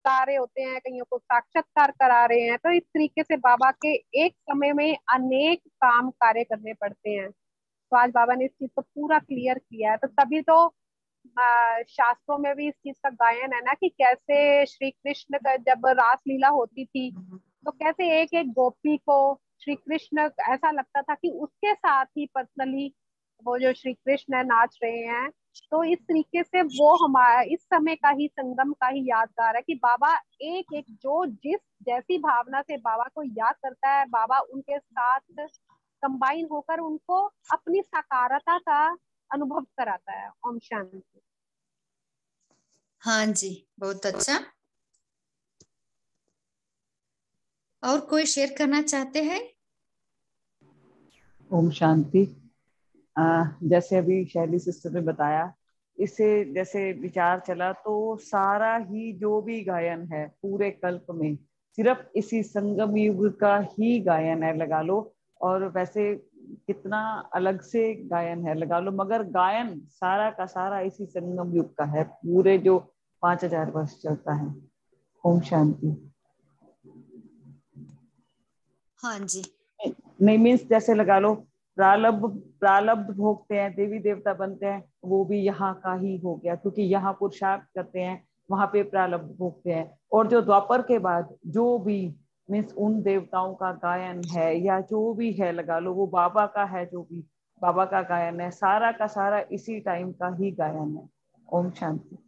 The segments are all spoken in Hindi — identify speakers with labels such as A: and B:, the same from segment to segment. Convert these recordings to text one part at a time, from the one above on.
A: बता रहे होते हैं, कईयों को साक्षात्कार करा रहे हैं। तो इस तरीके से बाबा के एक समय में अनेक काम कार्य करने पड़ते हैं। तो आज बाबा ने इस चीज को पूरा क्लियर किया है। तो तभी तो शास्त्रों में भी इस चीज का गायन है ना, कि कैसे श्री कृष्ण का जब रासलीला होती थी, तो कैसे एक एक गोपी को श्री कृष्ण ऐसा लगता था कि उसके साथ ही पर्सनली वो जो श्री कृष्ण है नाच रहे हैं। तो इस तरीके से वो हमारा इस समय का ही संगम का ही यादगार है, कि बाबा एक एक जो जिस जैसी भावना से बाबा को याद करता है, बाबा उनके साथ कंबाइन होकर उनको अपनी साकारता का अनुभव कराता है। ओम शांति।
B: हाँ जी, बहुत अच्छा। और कोई शेयर करना चाहते हैं?
C: ओम शांति। जैसे अभी शैली सिस्टर ने बताया, इससे जैसे विचार चला तो सारा ही जो भी गायन है पूरे कल्प में सिर्फ इसी संगम युग का ही गायन है लगा लो। और वैसे कितना अलग से गायन है लगा लो, मगर गायन सारा का सारा इसी संगम युग का है, पूरे जो 5000 वर्ष चलता है। ओम शांति।
B: हाँ जी।
C: नहीं मीन्स जैसे लगा लो प्रारब्ध प्रारब्ध भोगते हैं, देवी देवता बनते हैं, वो भी यहाँ का ही हो गया, क्योंकि यहाँ पुरुषार्थ करते हैं, वहां पे प्रारब्ध भोगते हैं। और जो द्वापर के बाद जो भी मीन्स उन देवताओं का गायन है या जो भी है लगा लो, वो बाबा का है, जो भी बाबा का गायन है सारा का सारा इसी टाइम का ही गायन है। ओम शांति।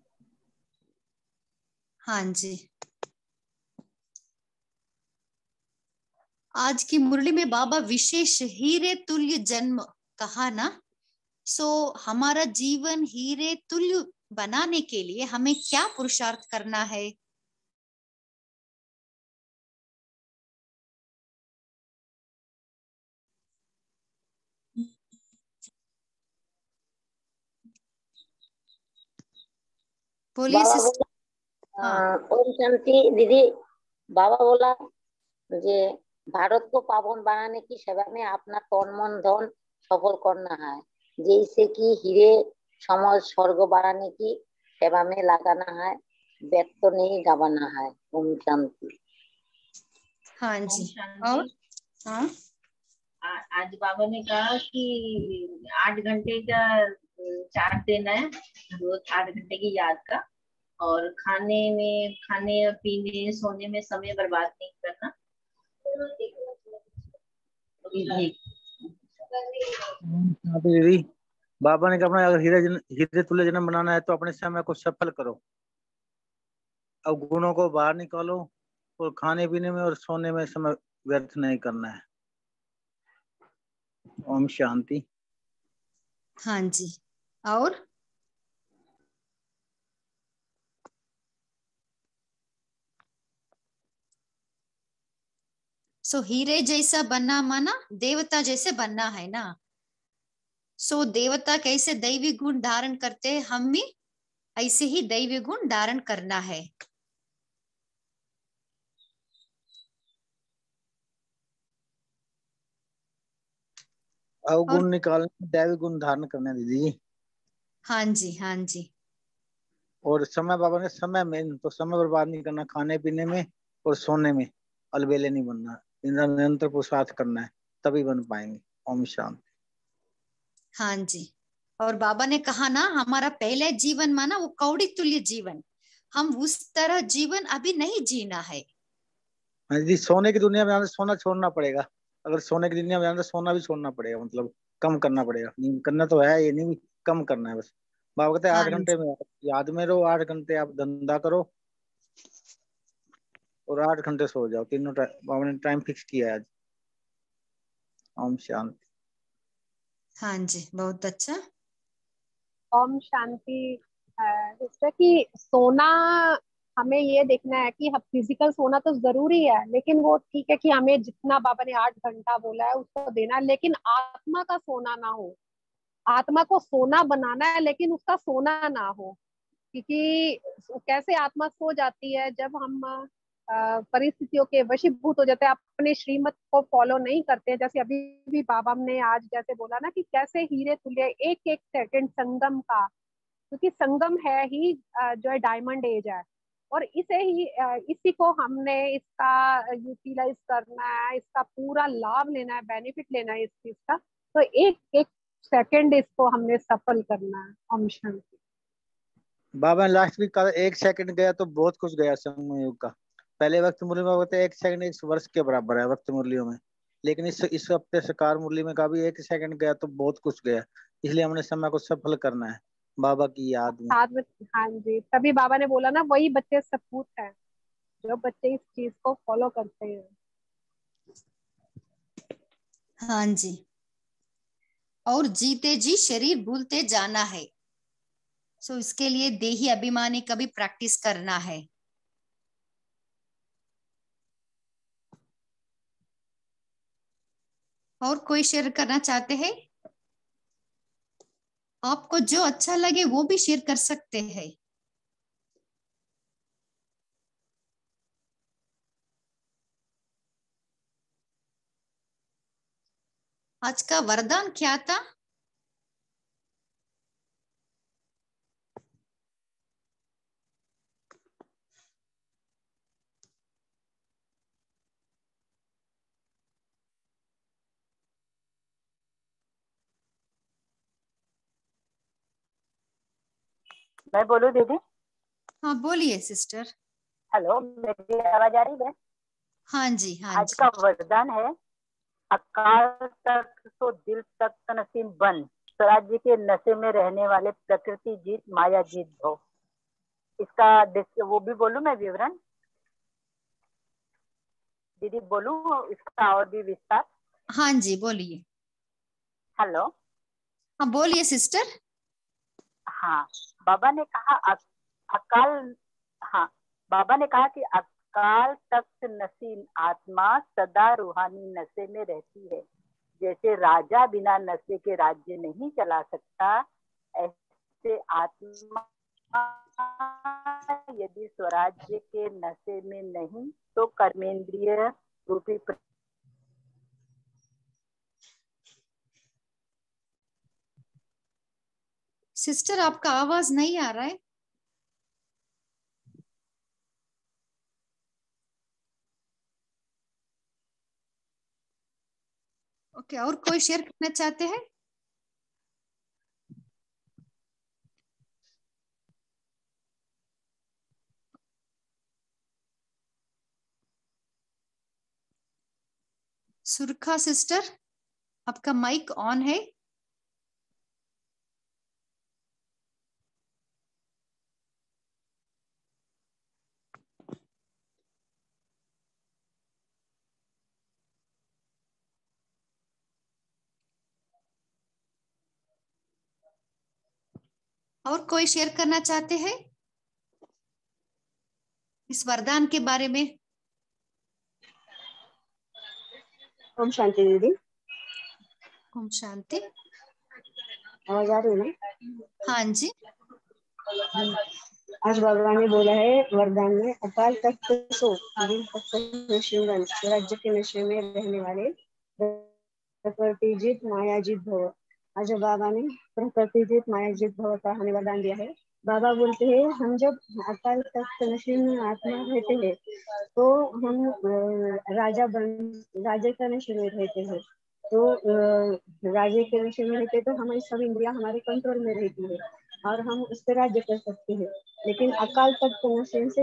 B: हाँ जी। आज की मुरली में बाबा विशेष हीरे तुल्य जन्म कहा ना। सो हमारा जीवन हीरे तुल्य बनाने के लिए हमें क्या पुरुषार्थ करना है? बोलिए
D: बाबा
B: सिस्टर।
D: बोला
B: हाँ।
D: ओम शांति दीदी। बाबा बोला যে भारत को पावन बनाने की सेवा में अपना तन मन धन सफल करना है, जैसे कि हीरे समाज स्वर्ग बनाने की सेवा में लगाना है, व्यक्त नहीं गवाना है। ओम शांति।
B: हाँ जी। और हाँ,
E: आज बाबा ने कहा कि 8 घंटे का चार्ट देना है, रोज 8 घंटे की याद का। और खाने पीने सोने में समय बर्बाद नहीं करना।
F: दीदी बाबा ने कहा अपना अगर हीरे तुल्य जन्म बनाना है तो अपने समय को सफल करो, अब गुणों को बाहर निकालो और खाने पीने में और सोने में समय व्यर्थ नहीं करना है। ओम शांति।
B: हाँ जी। और सो हीरे जैसा बनना माना देवता जैसे बनना है ना। सो देवता कैसे दैवी गुण धारण करते हैं, हम भी ऐसे ही दैवी गुण धारण करना है।
F: अवगुण निकालने दैवी गुण धारण करना दीदी।
B: हाँ जी। हाँ जी।
F: और समय बाबा ने समय में तो समय बर्बाद नहीं करना, खाने पीने में और सोने में अलबेले नहीं बनना, इनका निरंतर पुरुषार्थ करना है, तभी बन पाएंगे। ओम शांति।
B: हाँ जी। और बाबा ने कहा ना हमारा पहले जीवन माना वो कौड़ी तुल्य जीवन, हम उस तरह जीवन अभी नहीं जीना है।
F: दीदी सोने की दुनिया में आने से सोना छोड़ना पड़ेगा, अगर सोने की दुनिया में आने से सोना भी छोड़ना पड़ेगा, मतलब कम करना पड़ेगा। नींद करना तो है, ये नहीं कम करना है बस। बाबा कहते हैं
B: हाँ
F: 8 घंटे
B: जी।
F: में याद में रहो, 8 घंटे आप धंधा करो और 8 घंटे सो जाओ, तीनों बाबा ने टाइम फिक्स किया है आज। ओम शांति।
B: हाँ जी, बहुत अच्छा।
A: ओम शांति। जैसे कि सोना, हमें ये देखना है कि हम फिजिकल सोना तो जरूरी है, लेकिन वो ठीक है कि हमें जितना बाबा ने 8 घंटा बोला है उसको देना है, लेकिन आत्मा का सोना ना हो। आत्मा को सोना बनाना है, लेकिन उसका सोना ना हो। क्योंकि कैसे आत्मा सो जाती है, जब हम परिस्थितियों के वशीभूत हो जाते हैं, अपने श्रीमत को फॉलो नहीं करते हैं। जैसे अभी भी बाबा ने आज जैसे बोला ना, कि कैसे हीरे तुल्य एक एक सेकंड संगम का, क्योंकि संगम है ही जो है डायमंड एज है। और इसी को हमने इसका यूटिलाइज करना है, इसका पूरा लाभ लेना है, बेनिफिट लेना है इस चीज का। तो एक एक सेकंड इसको हमने सफल करना है। ओम शांति।
F: बाबा ने लास्ट वीक कहा था, 1 सेकंड गया तो बहुत कुछ गया संगम युग का। पहले वक्त मुरली में बोलते 1 सेकंड 1 वर्ष के बराबर है वक्त मुरलियों में, लेकिन इस हफ्ते सरकार मुरली में कहा भी 1 सेकंड गया तो बहुत कुछ गया, इसलिए हमने समय को सफल करना है बाबा की याद में।
A: साथ में, हाँ जी, तभी बाबा ने बोला ना, वही बच्चे सपूत हैं जो बच्चे इस चीज को फॉलो करते हैं।
B: हाँ जी। और जीते जी शरीर भूलते जाना है। सो इसके लिए देही अभिमानी का भी प्रैक्टिस करना है। और कोई शेयर करना चाहते हैं? आपको जो अच्छा लगे वो भी शेयर कर सकते हैं। आज का वरदान क्या था?
G: मैं बोलूं दीदी?
B: हाँ बोलिए सिस्टर।
G: हेलो, मेरी आवाज आ रही है?
B: हाँ जी, हाँ
G: आज
B: जी।
G: का वरदान है, अकाल तक तो दिल तक नसीम बन, स्वराज्य के नशे में रहने वाले प्रकृति जीत माया जीत भव। इसका वो भी बोलूं मैं विवरण? दीदी बोलूं इसका और भी विस्तार?
B: हाँ जी बोलिए।
G: हेलो।
B: हाँ बोलिए सिस्टर।
G: हाँ, बाबा ने कहा अकाल, हाँ, बाबा ने कहा कि अकाल तख्त नसीम आत्मा सदा रूहानी नशे में रहती है। जैसे राजा बिना नशे के राज्य नहीं चला सकता, ऐसे आत्मा यदि स्वराज्य के नशे में नहीं तो कर्मेंद्रिय रूपी
B: सिस्टर आपका आवाज नहीं आ रहा है। ओके, और कोई शेयर करना चाहते हैं? सुरखा सिस्टर, आपका माइक ऑन है। और कोई शेयर करना चाहते हैं इस वरदान के बारे में?
H: ओम शांति दीदी।
B: ओम शांति।
H: आवाज आ रही है ना?
B: हाँ जी।
H: आज बाबा ने बोला है वरदान में, अकाल तख्त सो दिल तख्त नशीबन, राज्य के नशे में रहने वाले प्रकृति जीत माया जीत भव। आज बाबा ने प्रकृति जीत माया जीत भव का हमें वरदान दिया है। बाबा बोलते हैं, हम जब अकाल तख्त नशे में आत्मा रहते हैं तो हम राजा का नशे में रहते हैं। तो राज्य के नशे में रहते तो हमारी सब इंद्रियां हमारे कंट्रोल में रहती है और हम उस पर राज्य कर सकते हैं। लेकिन अकाल तख्त नशे से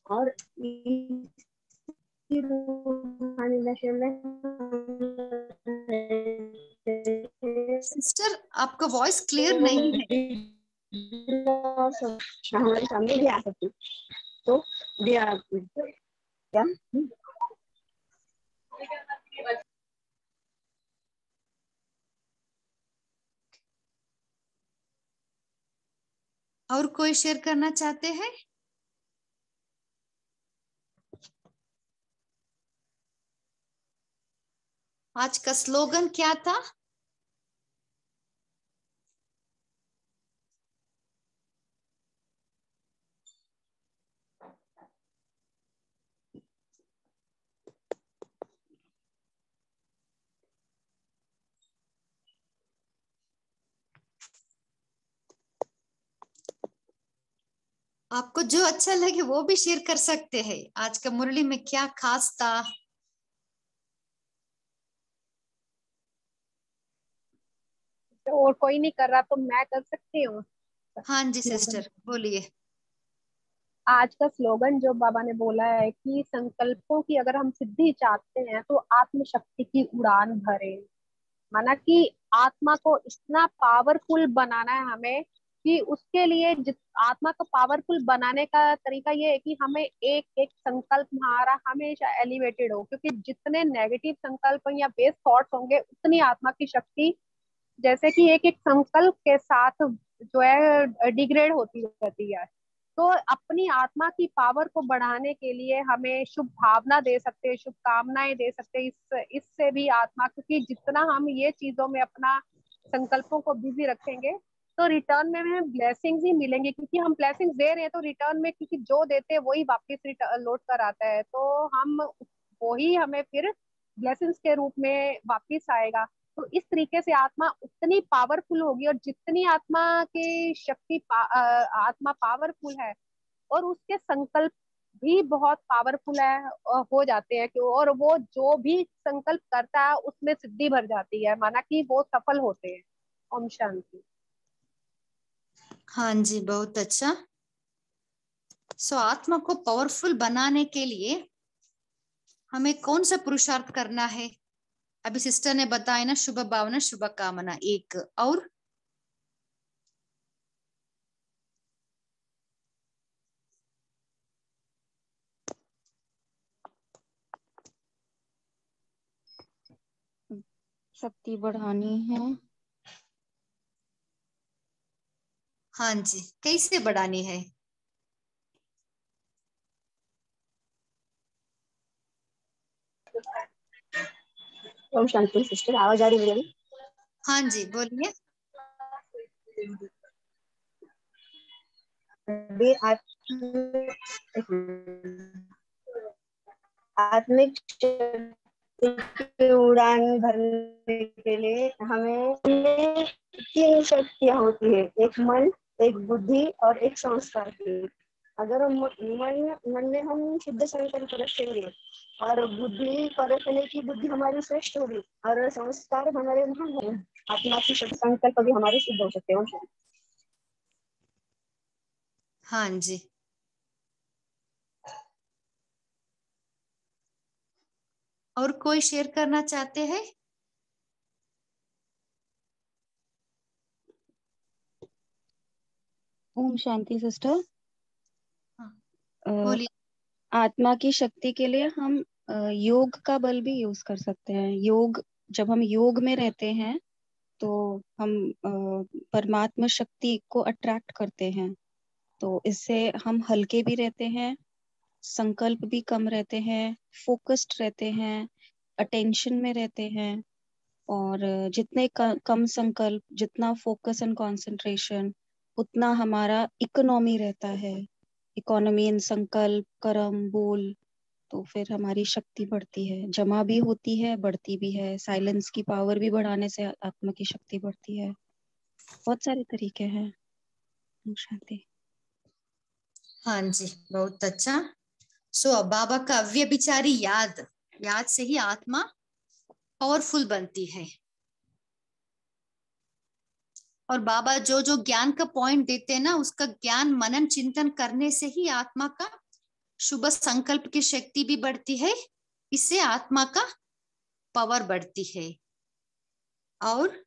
H: और नशे में
B: सिस्टर आपका वॉइस क्लियर नहीं है।
H: हमारे सामने भी आ सकती तो क्या
B: और कोई शेयर करना चाहते हैं? आज का स्लोगन क्या था? आपको जो अच्छा लगे वो भी शेयर कर सकते हैं। आज का मुरली में क्या खास था?
A: तो और कोई नहीं कर रहा तो मैं कर सकती हूँ।
B: हाँ जी
A: स्लोगन,
B: सिस्टर बोलिए।
A: आज का स्लोगन जो बाबा ने बोला है कि संकल्पों की अगर हम सिद्धि चाहते हैं तो आत्मशक्ति की उड़ान भरें। माना कि आत्मा को इतना पावरफुल बनाना है हमें कि उसके लिए आत्मा को पावरफुल बनाने का तरीका ये है कि हमें एक एक संकल्प हमारा हमेशा एलिवेटेड हो, क्योंकि जितने नेगेटिव संकल्प या बेस थॉट्स होंगे उतनी आत्मा की शक्ति जैसे कि एक एक संकल्प के साथ जो है डिग्रेड होती रहती है। तो अपनी आत्मा की पावर को बढ़ाने के लिए हमें शुभ भावना दे सकते हैं, शुभकामनाएं दे सकते हैं। इससे भी आत्मा, क्योंकि जितना हम ये चीजों में अपना संकल्पों को बिजी रखेंगे तो रिटर्न में हमें ब्लेसिंग्स ही मिलेंगी, क्योंकि हम ब्लेसिंग्स दे रहे हैं तो रिटर्न में, क्योंकि जो देते हैं वही वापस लौट कर आता है, तो हम वही हमें फिर ब्लेसिंग्स के रूप में वापस आएगा। तो इस तरीके से आत्मा उतनी पावरफुल होगी, और जितनी आत्मा की आत्मा पावरफुल है और उसके संकल्प भी बहुत पावरफुल है हो जाते हैं क्यों, और वो जो भी संकल्प करता है उसमें सिद्धि भर जाती है, माना कि वो सफल होते हैं। ओम शांति।
B: हाँ जी बहुत अच्छा। सो आत्मा को पावरफुल बनाने के लिए हमें कौन सा पुरुषार्थ करना है? अभी सिस्टर ने बताया ना, शुभ भावना शुभ कामना एक, और
I: शक्ति बढ़ानी है।
B: हाँ जी कैसे बढ़ानी है?
H: ओम शांति सिस्टर, आवाज आ रही है मेरी?
B: हाँ जी बोलिए।
H: अभी आत्मिक शक्ति की उड़ान भरने के लिए हमें तीन शक्तियां होती है, एक मन, एक बुद्धि और एक संस्कार की। अगर हम मन में हम शुद्ध संकल्प रखेंगे और बुद्धि को रखने की बुद्धि हमारी श्रेष्ठ होगी और संस्कार हमारे महान होंगे, आत्मा की शुद्ध संकल्प भी हमारे सिद्ध हो सकते हैं।
B: हाँ जी और कोई शेयर करना चाहते हैं?
I: ओम शांति सिस्टर।
B: हाँ,
I: अ,
B: बोलिए।
I: आत्मा की शक्ति के लिए हम योग का बल भी यूज कर सकते हैं। योग, जब हम योग में रहते हैं तो हम परमात्मा शक्ति को अट्रैक्ट करते हैं, तो इससे हम हल्के भी रहते हैं, संकल्प भी कम रहते हैं, फोकस्ड रहते हैं, अटेंशन में रहते हैं। और जितने कम संकल्प, जितना फोकस एंड कंसंट्रेशन, उतना हमारा इकोनॉमी रहता है। इकोनॉमी इन संकल्प कर्म बोल, तो फिर हमारी शक्ति बढ़ती है, जमा भी होती है, बढ़ती भी है। साइलेंस की पावर भी बढ़ाने से आत्मा की शक्ति बढ़ती है। बहुत सारे तरीके हैं। शांति।
B: हाँ जी बहुत अच्छा। सो बाबा का अव्यभिचारी याद, याद से ही आत्मा पावरफुल बनती है। और बाबा जो जो ज्ञान का पॉइंट देते हैं ना, उसका ज्ञान मनन चिंतन करने से ही आत्मा का शुभ संकल्प की शक्ति भी बढ़ती है, इससे आत्मा का पावर बढ़ती है। और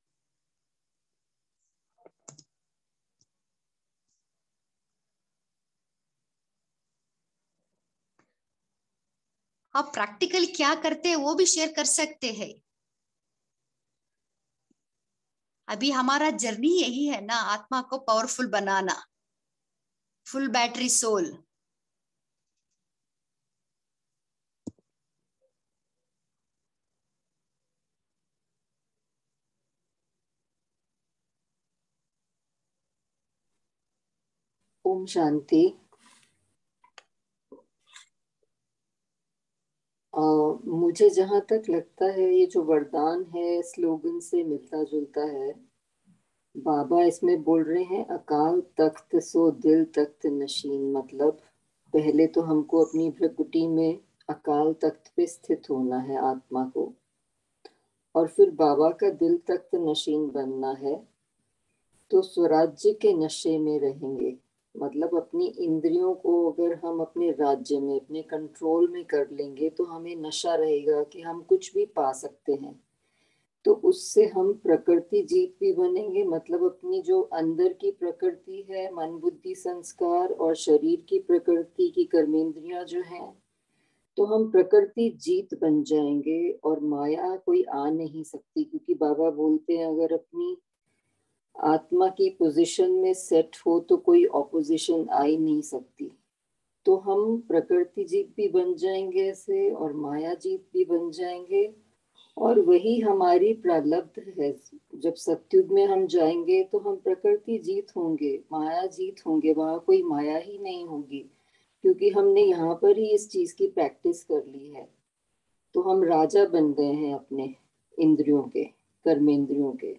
B: आप प्रैक्टिकल क्या करते हैं वो भी शेयर कर सकते हैं। अभी हमारा जर्नी यही है ना, आत्मा को पावरफुल बनाना, full battery soul.
J: Om Shanti. मुझे जहाँ तक लगता है ये जो वरदान है स्लोगन से मिलता जुलता है। बाबा इसमें बोल रहे हैं अकाल तख्त सो दिल तख्त नशीन, मतलब पहले तो हमको अपनी भ्रकुटी में अकाल तख्त पे स्थित होना है आत्मा को, और फिर बाबा का दिल तख्त नशीन बनना है। तो स्वराज्य के नशे में रहेंगे, मतलब अपनी इंद्रियों को अगर हम अपने राज्य में, अपने कंट्रोल में कर लेंगे तो हमें नशा रहेगा कि हम कुछ भी पा सकते हैं। तो उससे हम प्रकृति जीत भी बनेंगे, मतलब अपनी जो अंदर की प्रकृति है, मन बुद्धि संस्कार और शरीर की प्रकृति की कर्मेंद्रियां जो हैं, तो हम प्रकृति जीत बन जाएंगे और माया कोई आ नहीं सकती, क्योंकि बाबा बोलते हैं अगर अपनी आत्मा की पोजीशन में सेट हो तो कोई ऑपोजिशन आ ही नहीं सकती। तो हम प्रकृति जीत भी बन जाएंगे ऐसे, और माया जीत भी बन जाएंगे, और वही हमारी प्रारब्ध है। जब सत्युग में हम जाएंगे तो हम प्रकृति जीत होंगे, माया जीत होंगे, वहां कोई माया ही नहीं होगी, क्योंकि हमने यहाँ पर ही इस चीज की प्रैक्टिस कर ली है। तो हम राजा बन गए हैं अपने इंद्रियों के, कर्मेंद्रियों के।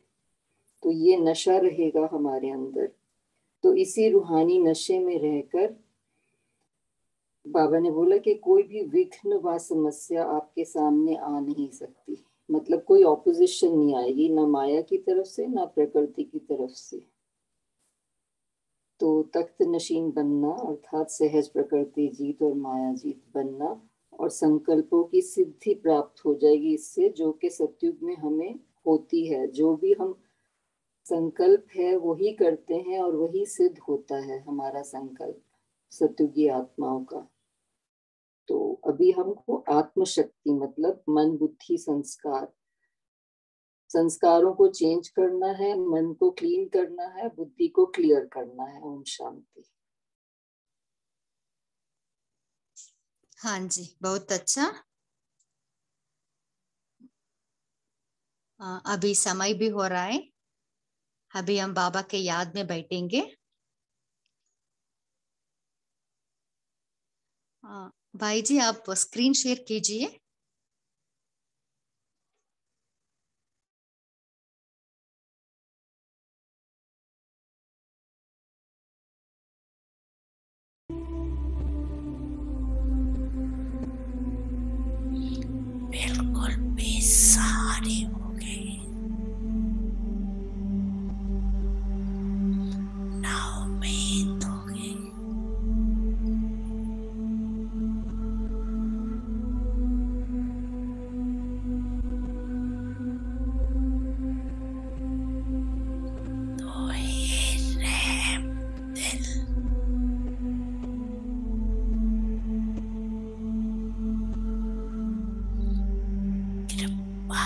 J: तो ये नशा रहेगा हमारे अंदर। तो इसी रूहानी नशे में रहकर बाबा ने बोला कि कोई भी विघ्न व समस्या आपके सामने आ नहीं सकती, मतलब कोई ऑपोजिशन नहीं आएगी, ना माया की तरफ से ना प्रकृति की तरफ से। तो तख्त नशीन बनना अर्थात सहज प्रकृति जीत और माया जीत बनना, और संकल्पों की सिद्धि प्राप्त हो जाएगी इससे, जो कि सतयुग में हमें होती है। जो भी हम संकल्प है वही करते हैं और वही सिद्ध होता है हमारा संकल्प सतयुगी आत्माओं का। तो अभी हमको आत्मशक्ति मतलब मन बुद्धि संस्कार, संस्कारों को चेंज करना है, मन को क्लीन करना है, बुद्धि को क्लियर करना है। ओम शांति।
B: हाँ जी, बहुत अच्छा। अभी समय भी हो रहा है, अभी हम बाबा के याद में बैठेंगे। भाई जी आप स्क्रीन शेयर कीजिए।
K: बिल्कुल बेसहारे हो गए, ना उम्मीद हो गई। तो ये रहम दिल कृपा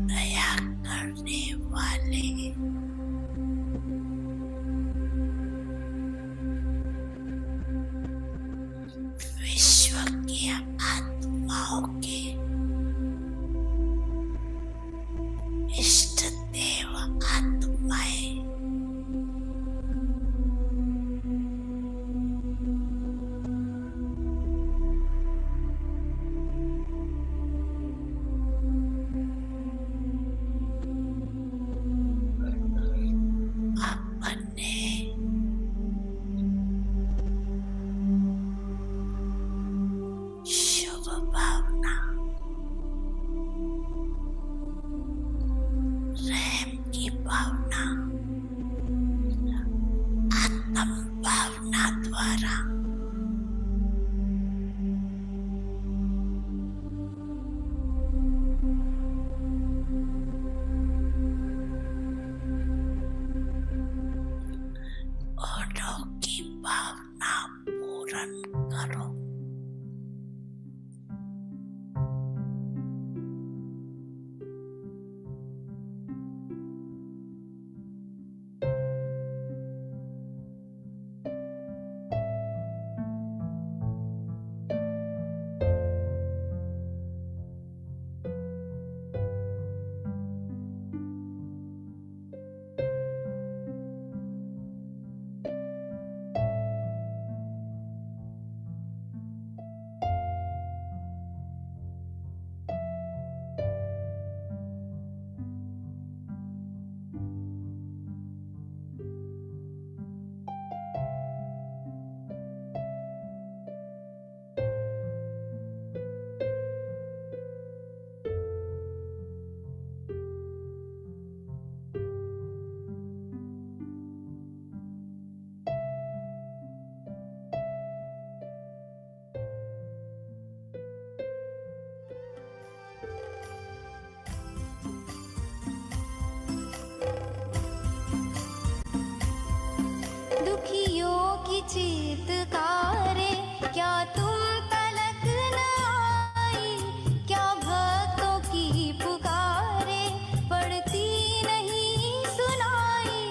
K: दया करने वाले विश्व की आत्माओं के इष्ट देव आत्माएं अपने शुभ भावना, रहम की भावना, आत्म भावना द्वारा औरों की भावना पूर्ण करो।
L: की चीत्कारे क्या तुम तलक न आई, क्या भक्तों की पुकारे पड़ती नहीं सुनाई।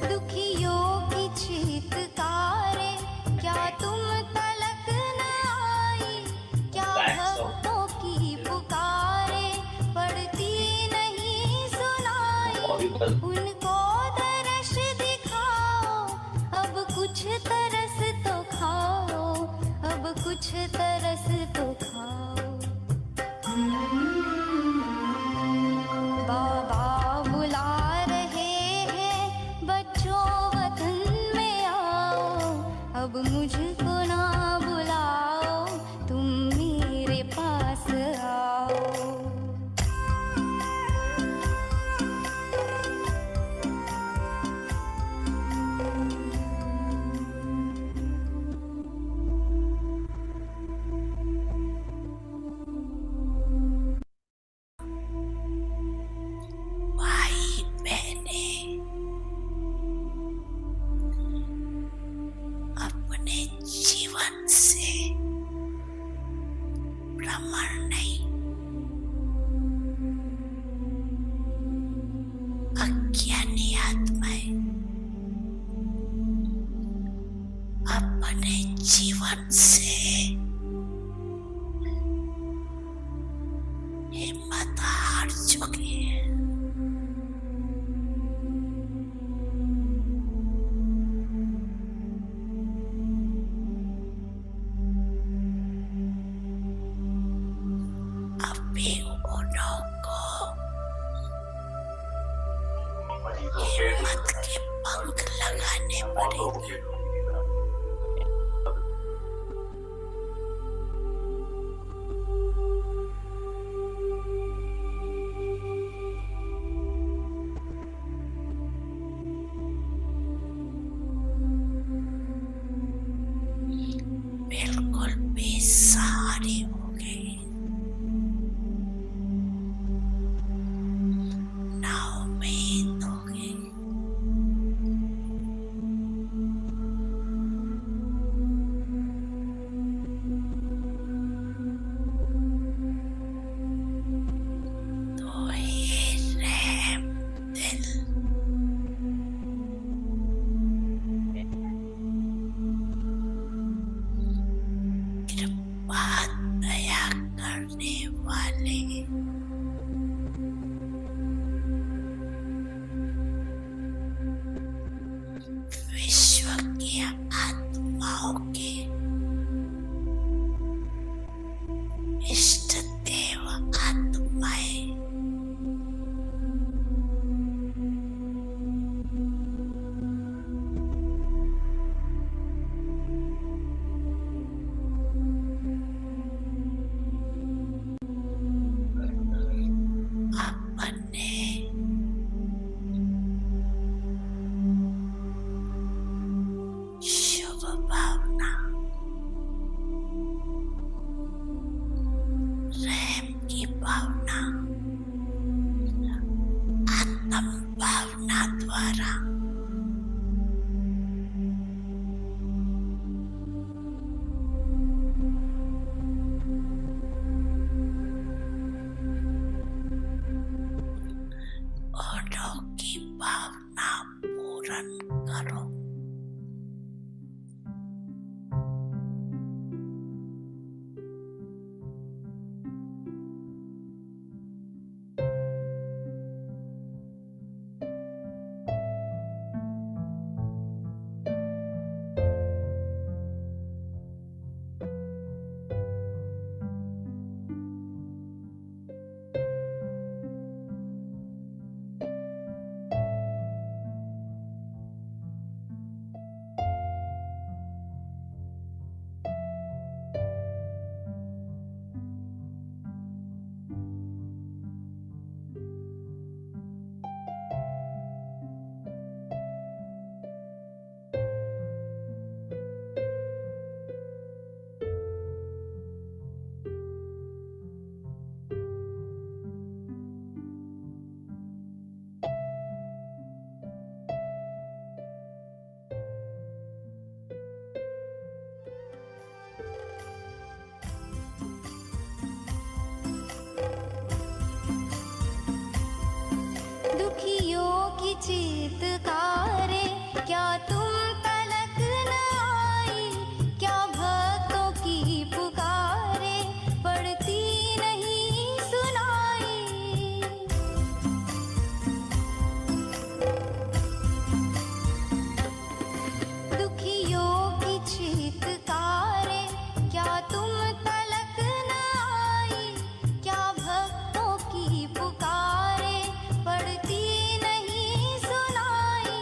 L: दुखियों की चीत्कारे क्या तुम तलक न आई, क्या भक्तों की पुकारे पड़ती नहीं सुनाई। उनको तरस दिखाओ, अब कुछ तरस तो खाओ, अब कुछ तरस तो खाओ। बाबा बुला रहे हैं बच्चों वतन में आओ, अब मुझको ना बुलाओ, तुम मेरे पास आओ।
K: भाई बहने अपने जीवन से भ्रमण नहीं, अज्ञानी आत्माएं अपने जीवन से हिम्मत हार चुकी है। अभी उन्हों को हिम्मत के पंख लगाने पड़ेंगे। बिल्कुल बेसहारे हो गए, ना उम्मीद हो गई। तो ये रहम दिल कृपा दया करने वाले विश्व की आत्माओं के इष्ट देव आत्माएं अपने शुभ भावना, रहम की भावना, आत्म भावना द्वारा औरों की भावना पूर्ण करो।
L: चीत्कारे, क्या तुम तलक न आई, क्या भक्तों की पुकारे पड़ती नहीं सुनाई। दुखियों की चीत्कारे, क्या तुम तलक न आई, क्या भक्तों की पुकारे पड़ती नहीं सुनाई।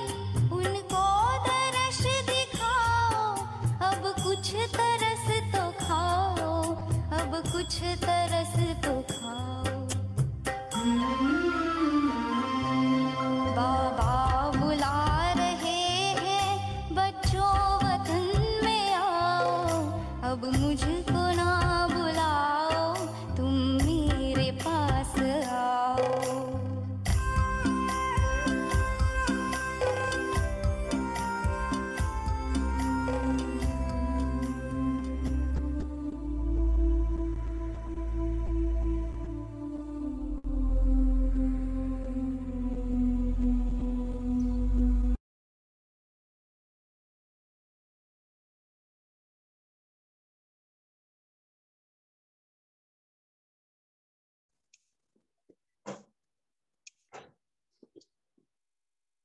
L: उनको दर्श दिखाओ, अब कुछ तरस तो खाओ, अब कुछ तरस तो खाओ। बाबा बुला रहे हैं, बच्चों वतन में आओ, अब मुझको ना बुलाओ, तुम मेरे पास आओ।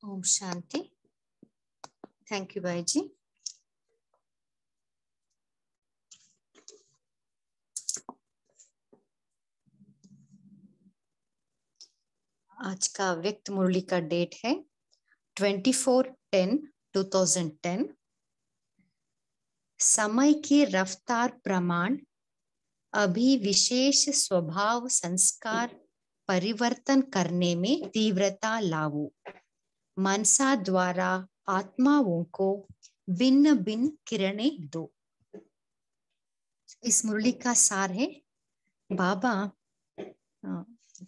B: ओम शांति। थैंक यू भाई जी। आज का व्यक्त मुरली का डेट है 24/10/2010। समय की रफ्तार प्रमाण अभी विशेष स्वभाव संस्कार परिवर्तन करने में तीव्रता लाओ। मनसा द्वारा आत्माओं को भिन्न भिन्न किरणें दो। इस मुरली का सार है, बाबा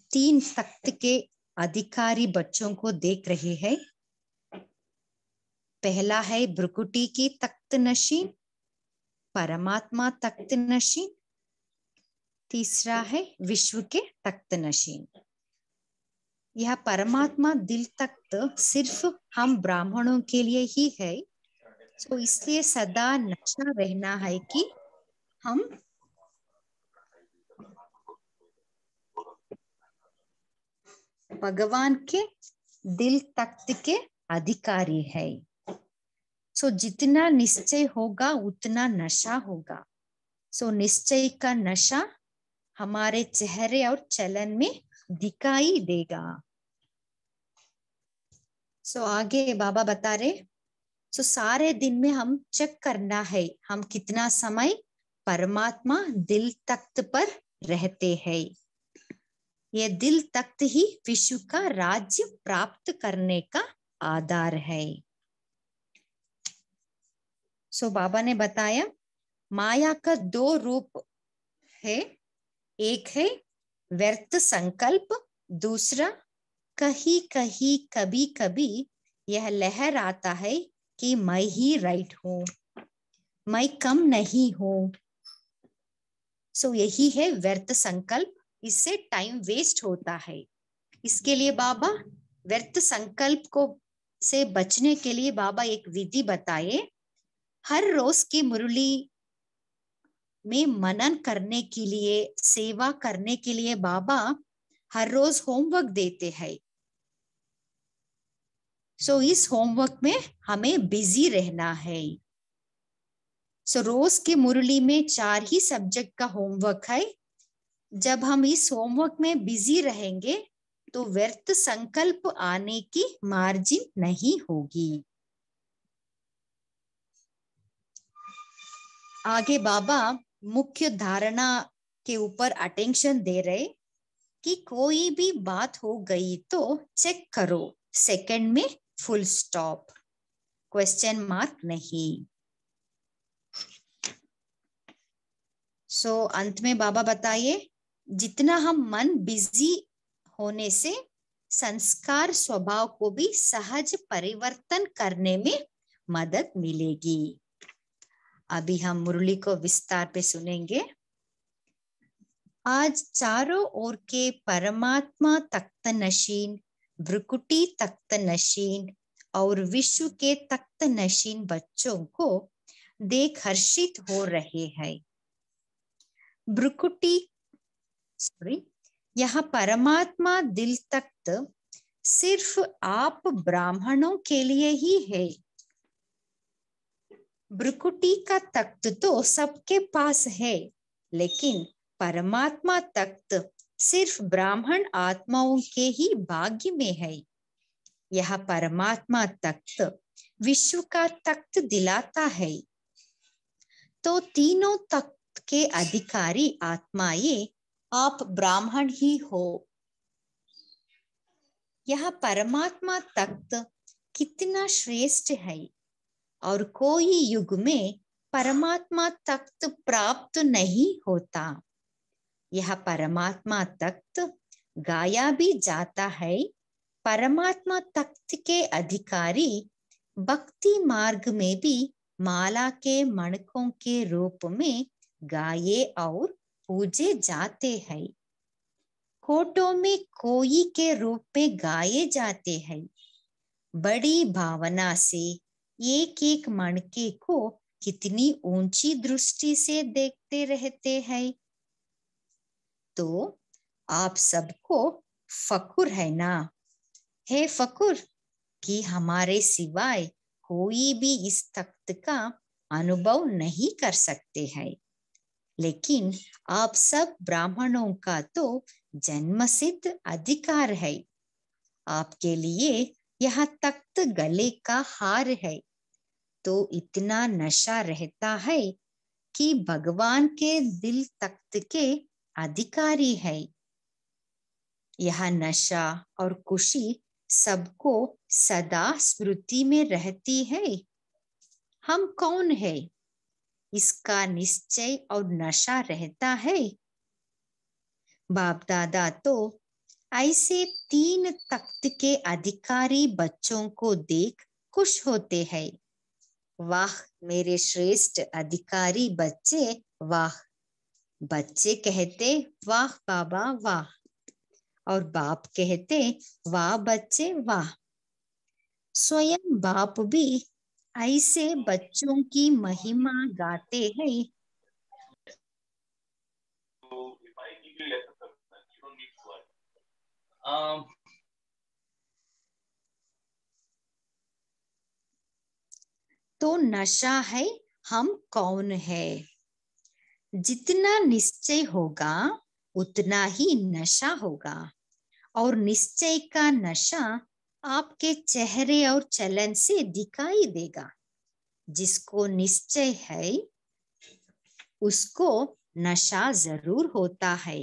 B: 3 तख्त के अधिकारी बच्चों को देख रहे हैं। पहला है भ्रुकुटी की तख्त नशीन, परमात्मा तख्त नशीन। तीसरा है विश्व के तख्त नशीन। यह परमात्मा दिल तख्त सिर्फ हम ब्राह्मणों के लिए ही है, तो इसलिए सदा नशा रहना है कि हम भगवान के दिल तख्त के अधिकारी है। सो जितना निश्चय होगा उतना नशा होगा। सो निश्चय का नशा हमारे चेहरे और चलन में दिखाई देगा। सो आगे बाबा बता रहे, सो सारे दिन में हम चेक करना है हम कितना समय परमात्मा दिल तख्त पर रहते हैं। ये दिल तख्त ही विश्व का राज्य प्राप्त करने का आधार है। सो बाबा ने बताया माया का 2 रूप है, एक है व्यर्थ संकल्प, दूसरा कहीं कहीं कभी कभी यह लहर आता है कि मैं ही राइट हूं, मैं कम नहीं हूं। सो यही है व्यर्थ संकल्प, इससे टाइम वेस्ट होता है। इसके लिए बाबा व्यर्थ संकल्प को से बचने के लिए बाबा एक विधि बताए। हर रोज की मुरली में मनन करने के लिए, सेवा करने के लिए बाबा हर रोज होमवर्क देते हैं। सो इस होमवर्क में हमें बिजी रहना है। सो रोज की मुरली में 4 ही सब्जेक्ट का होमवर्क है। जब हम इस होमवर्क में बिजी रहेंगे तो व्यर्थ संकल्प आने की मार्जिन नहीं होगी। आगे बाबा मुख्य धारणा के ऊपर अटेंशन दे रहे कि कोई भी बात हो गई तो चेक करो, सेकंड में फुल स्टॉप, क्वेश्चन मार्क नहीं। सो अंत में बाबा बताइए जितना हम मन बिजी होने से संस्कार स्वभाव को भी सहज परिवर्तन करने में मदद मिलेगी। अभी हम मुरली को विस्तार पे सुनेंगे। आज चारों ओर के परमात्मा तख्त नशीन
M: भ्रुकुटी तख्त नशीन और विश्व के तख्त नशीन बच्चों को देख हर्षित हो रहे हैं। भ्रुकुटी यह परमात्मा दिल तख्त सिर्फ आप ब्राह्मणों के लिए ही है। भ्रुकुटी का तख्त तो सबके पास है, लेकिन परमात्मा तख्त सिर्फ ब्राह्मण आत्माओं के ही भाग्य में है। यह परमात्मा तख्त विश्व का तख्त दिलाता है। तो तीनों तख्त के अधिकारी आत्माएं आप ब्राह्मण ही हो। यह परमात्मा तख्त कितना श्रेष्ठ है, और कोई युग में परमात्मा तख्त प्राप्त नहीं होता। यह परमात्मा तख्त गाया भी जाता है। परमात्मा तख्त के अधिकारी भक्ति मार्ग में भी माला के मणकों के रूप में गाये और पूजे जाते हैं। कोटों में कोई के रूप में गाये जाते हैं। बड़ी भावना से एक एक मणके को कितनी ऊंची दृष्टि से देखते रहते हैं। तो आप सबको फकुर है ना? है फकुर कि हमारे सिवाय कोई भी इस तख्त का अनुभव नहीं कर सकते हैं। लेकिन आप सब ब्राह्मणों का तो जन्मसिद्ध अधिकार है। आपके लिए यह तख्त गले का हार है। तो इतना नशा रहता है कि भगवान के दिल तख्त के अधिकारी है। यह नशा और खुशी सबको सदा स्मृति में रहती है। हम कौन है, इसका निश्चय और नशा रहता है। बाप दादा तो ऐसे तीन तख्त के अधिकारी बच्चों को देख खुश होते हैं। वाह मेरे श्रेष्ठ अधिकारी बच्चे, वाह। बच्चे कहते वाह बाबा वाह, और बाप कहते वाह बच्चे वाह। स्वयं बाप भी ऐसे बच्चों की महिमा गाते हैं। तो नशा है हम कौन है। जितना निश्चय होगा उतना ही नशा होगा, और निश्चय का नशा आपके चेहरे और चलन से दिखाई देगा। जिसको निश्चय है उसको नशा जरूर होता है।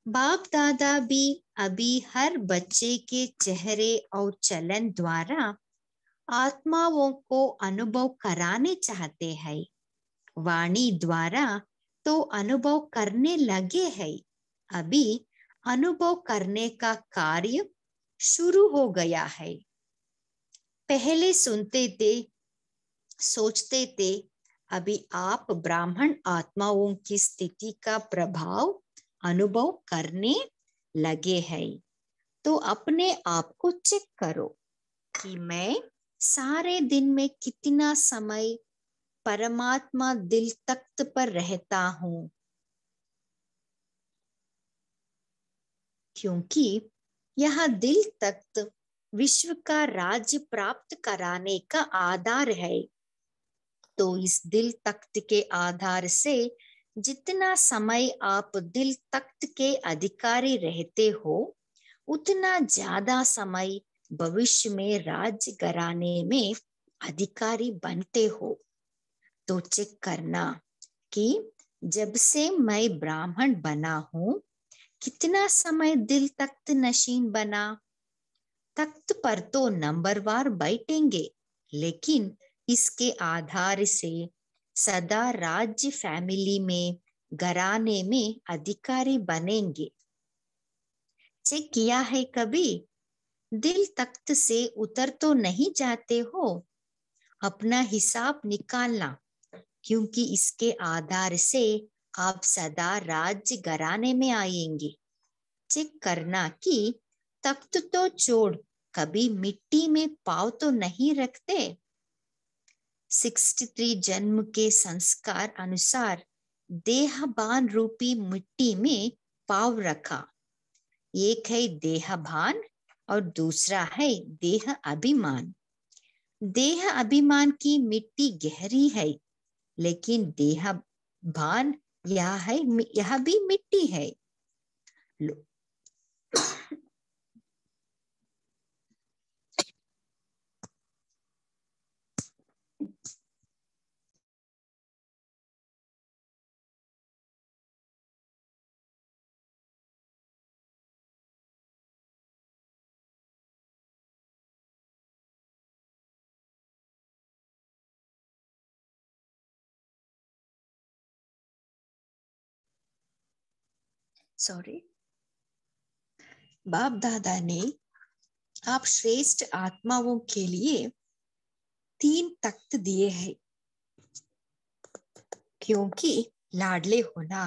M: बाप दादा भी अभी हर बच्चे के चेहरे और चलन द्वारा आत्माओं को अनुभव कराने चाहते हैं। वाणी द्वारा तो अनुभव करने लगे हैं। अभी अनुभव करने का कार्य शुरू हो गया है। पहले सुनते थे, सोचते थे, अभी आप ब्राह्मण आत्माओं की स्थिति का प्रभाव अनुभव करने लगे हैं। तो अपने आप को चेक करो कि मैं सारे दिन में कितना समय परमात्मा दिल तख्त पर रहता हूँ। क्योंकि यह दिल तख्त विश्व का राज्य प्राप्त कराने का आधार है। तो इस दिल तख्त के आधार से जितना समय आप दिल तख्त के अधिकारी रहते हो, उतना ज्यादा समय भविष्य में राज्य कराने में अधिकारी बनते हो। तो चेक करना कि जब से मैं ब्राह्मण बना हूं, कितना समय दिल तख्त नशीन बना। तख्त पर तो नंबरवार बैठेंगे, लेकिन इसके आधार से सदा राज्य फैमिली में घराने में अधिकारी बनेंगे। चेक किया है कभी? दिल तख्त से उतर तो नहीं जाते हो। अपना हिसाब निकालना, क्योंकि इसके आधार से आप सदा राज्य घराने में आएंगे। चेक करना कि तख्त तो छोड़, कभी मिट्टी में पाँव तो नहीं रखते। 63 जन्म के संस्कार अनुसार देहभान रूपी मिट्टी में पाँव रखा। एक है देहभान और दूसरा है देह अभिमान। देह अभिमान की मिट्टी गहरी है, लेकिन देह भान यह भी मिट्टी है। सॉरी, बाप दादा ने आप श्रेष्ठ आत्माओं के लिए 3 तख्त दिए हैं, क्योंकि लाडले होना,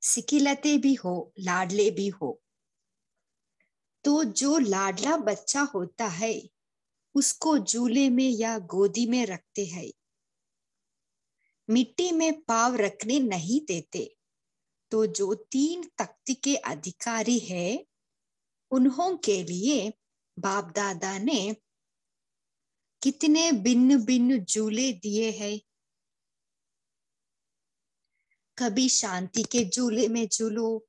M: सिकिलते भी हो, लाडले भी हो। तो जो लाडला बच्चा होता है उसको झूले में या गोदी में रखते हैं, मिट्टी में पाँव रखने नहीं देते। तो जो 3 तख्त के अधिकारी है उन्हों के लिए बाप दादा ने कितने भिन्न भिन्न झूले दिए हैं। कभी शांति के झूले में झूलो,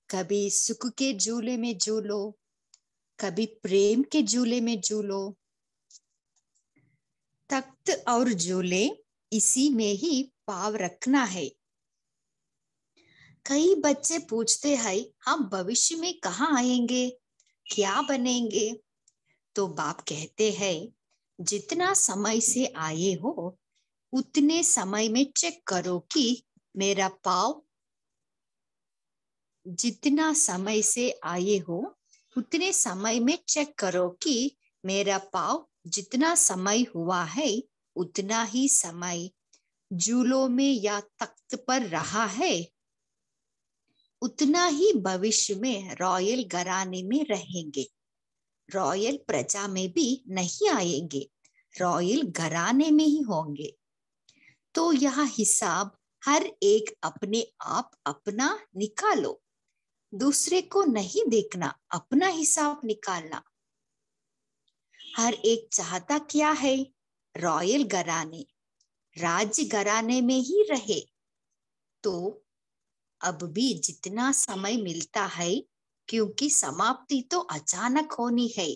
M: कभी सुख के झूले में झूलो, कभी प्रेम के झूले में झूलो। तख्त और झूले इसी में ही पाँव रखना है। कई बच्चे पूछते हैं हम भविष्य में कहाँ आएंगे, क्या बनेंगे? तो बाप कहते हैं जितना समय से आए हो उतने समय में चेक करो कि मेरा पाँव, जितना समय से आए हो उतने समय में चेक करो कि मेरा पाँव जितना समय हुआ है उतना ही समय झूलों में या तख्त पर रहा है, उतना ही भविष्य में रॉयल घराने में रहेंगे। रॉयल प्रजा में भी नहीं आएंगे, रॉयल घराने में ही होंगे। तो यह हिसाब हर एक अपने आप अपना निकालो, दूसरे को नहीं देखना, अपना हिसाब निकालना। हर एक चाहता क्या है? रॉयल घराने, राज्य घराने में ही रहे। तो अब भी जितना समय मिलता है, क्योंकि समाप्ति तो अचानक होनी है,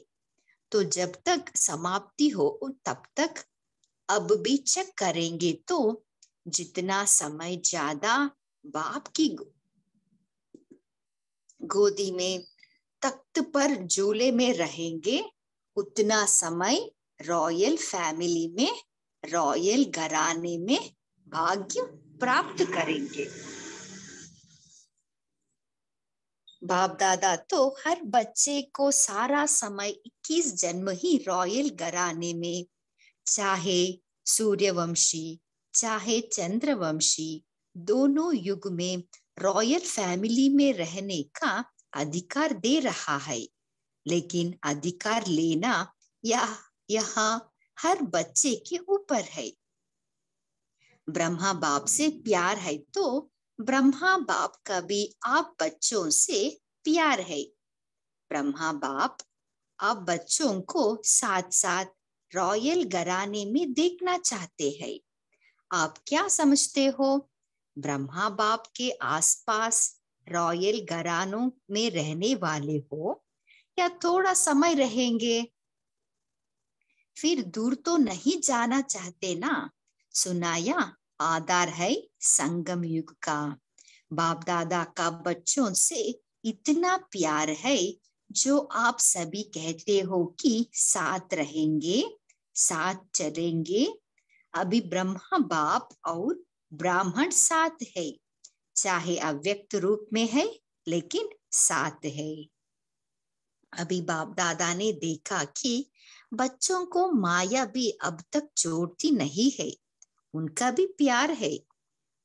M: तो जब तक समाप्ति हो तब तक अब भी चेक करेंगे। तो जितना समय ज्यादा बाप की गोदी में, तख्त पर झूले में रहेंगे, उतना समय रॉयल फैमिली में, रॉयल घराने में भाग्य प्राप्त करेंगे। बाप दादा तो हर बच्चे को सारा समय 21 जन्म ही रॉयल घराने में, चाहे सूर्यवंशी चाहे चंद्रवंशी, दोनों युग में रॉयल फैमिली में रहने का अधिकार दे रहा है। लेकिन अधिकार लेना यहाँ हर बच्चे के ऊपर है। ब्रह्मा बाप से प्यार है तो ब्रह्मा बाप का भी आप बच्चों से प्यार है। ब्रह्मा बाप आप बच्चों को साथ साथ रॉयल घराने में देखना चाहते हैं। आप क्या समझते हो? ब्रह्मा बाप के आसपास रॉयल घरानों में रहने वाले हो या थोड़ा समय रहेंगे? फिर दूर तो नहीं जाना चाहते ना। सुनाया आधार है संगम युग का। बाप दादा का बच्चों से इतना प्यार है जो आप सभी कहते हो कि साथ रहेंगे, साथ चलेंगे। अभी ब्रह्मा बाप और ब्राह्मण साथ है, चाहे अव्यक्त रूप में है लेकिन साथ है। अभी बाप दादा ने देखा कि बच्चों को माया भी अब तक छोड़ती नहीं है, उनका भी प्यार है।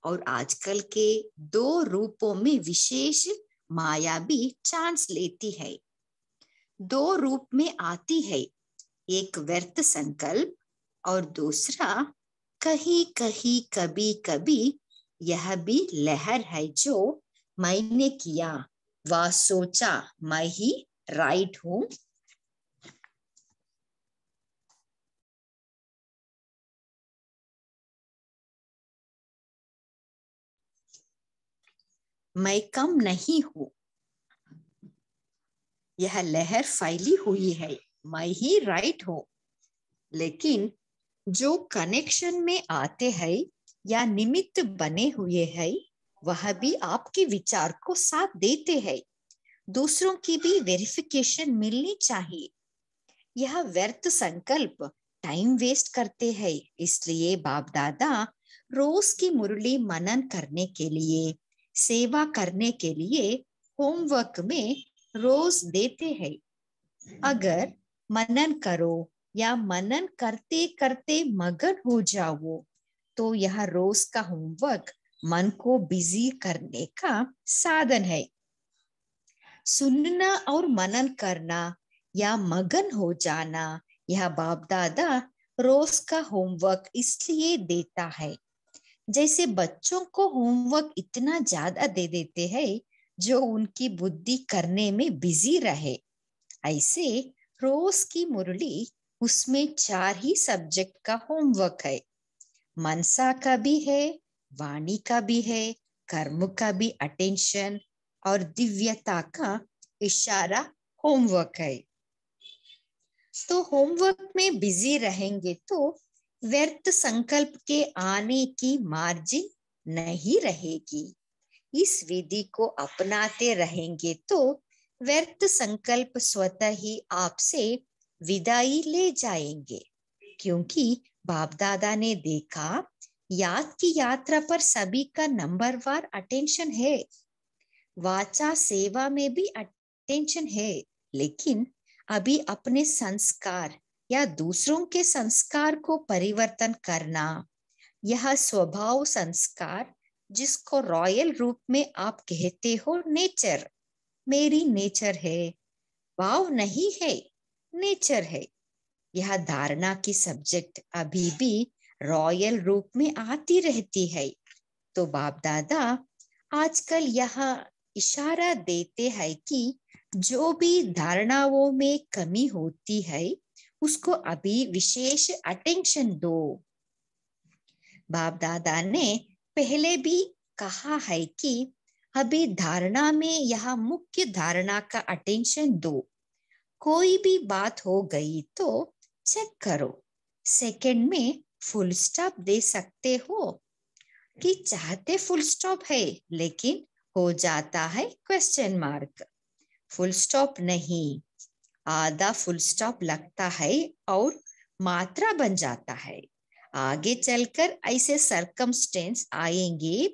M: और आजकल के 2 रूपों में विशेष माया भी चांस लेती है। दो रूप में आती है, एक व्यर्थ संकल्प और दूसरा कहीं कहीं कभी कभी यह भी लहर है जो मैंने किया व सोचा मैं ही राइट हूं। मैं कम नहीं हूं। यह लहर फैली हुई है, मैं ही राइट हूं। लेकिन जो कनेक्शन में आते हैं या निमित्त बने हुए हैं वह भी आपके विचार को साथ देते हैं। दूसरों की भी वेरिफिकेशन मिलनी चाहिए। यह व्यर्थ संकल्प टाइम वेस्ट करते हैं, इसलिए बाप दादा रोज की मुरली मनन करने के लिए, सेवा करने के लिए होमवर्क में रोज देते हैं। अगर मनन करो या मनन करते करते मगन हो जाओ तो यह रोज का होमवर्क मन को बिजी करने का साधन है। सुनना और मनन करना या मगन हो जाना, यह बाप दादा रोज का होमवर्क इसलिए देता है। जैसे बच्चों को होमवर्क इतना ज्यादा दे देते हैं जो उनकी बुद्धि करने में बिजी रहे, ऐसे रोज की मुरली उसमें 4 ही सब्जेक्ट का होमवर्क है। मनसा का भी है, वाणी का भी है, कर्म का भी अटेंशन और दिव्यता का इशारा होमवर्क है। तो होमवर्क में बिजी रहेंगे तो व्यर्थ संकल्प के आने की मार्जिन नहीं रहेगी। इस विधि को अपनाते रहेंगे तो व्यर्थ संकल्प स्वतः ही आपसे विदाई ले जाएंगे, क्योंकि बाप दादा ने देखा याद की यात्रा पर सभी का नंबरवार अटेंशन है। वाचा सेवा में भी अटेंशन है, लेकिन अभी अपने संस्कार या दूसरों के संस्कार को परिवर्तन करना, यह स्वभाव संस्कार जिसको रॉयल रूप में आप कहते हो नेचर, मेरी नेचर है, भाव नहीं है, नेचर है। यह धारणा की सब्जेक्ट अभी भी रॉयल रूप में आती रहती है। तो बाप दादा आजकल यह इशारा देते हैं कि जो भी धारणाओं में कमी होती है उसको अभी विशेष अटेंशन दो। बाप दादा ने पहले भी कहा है कि अभी धारणा में यह मुख्य धारणा का अटेंशन दो। कोई भी बात हो गई तो चेक करो, सेकंड में फुल स्टॉप दे सकते हो कि चाहते फुल स्टॉप है लेकिन हो जाता है क्वेश्चन मार्क। फुल स्टॉप नहीं, आधा फुल स्टॉप लगता है और मात्रा बन जाता है। आगे चलकर ऐसे सर्कमस्टेंस आएंगे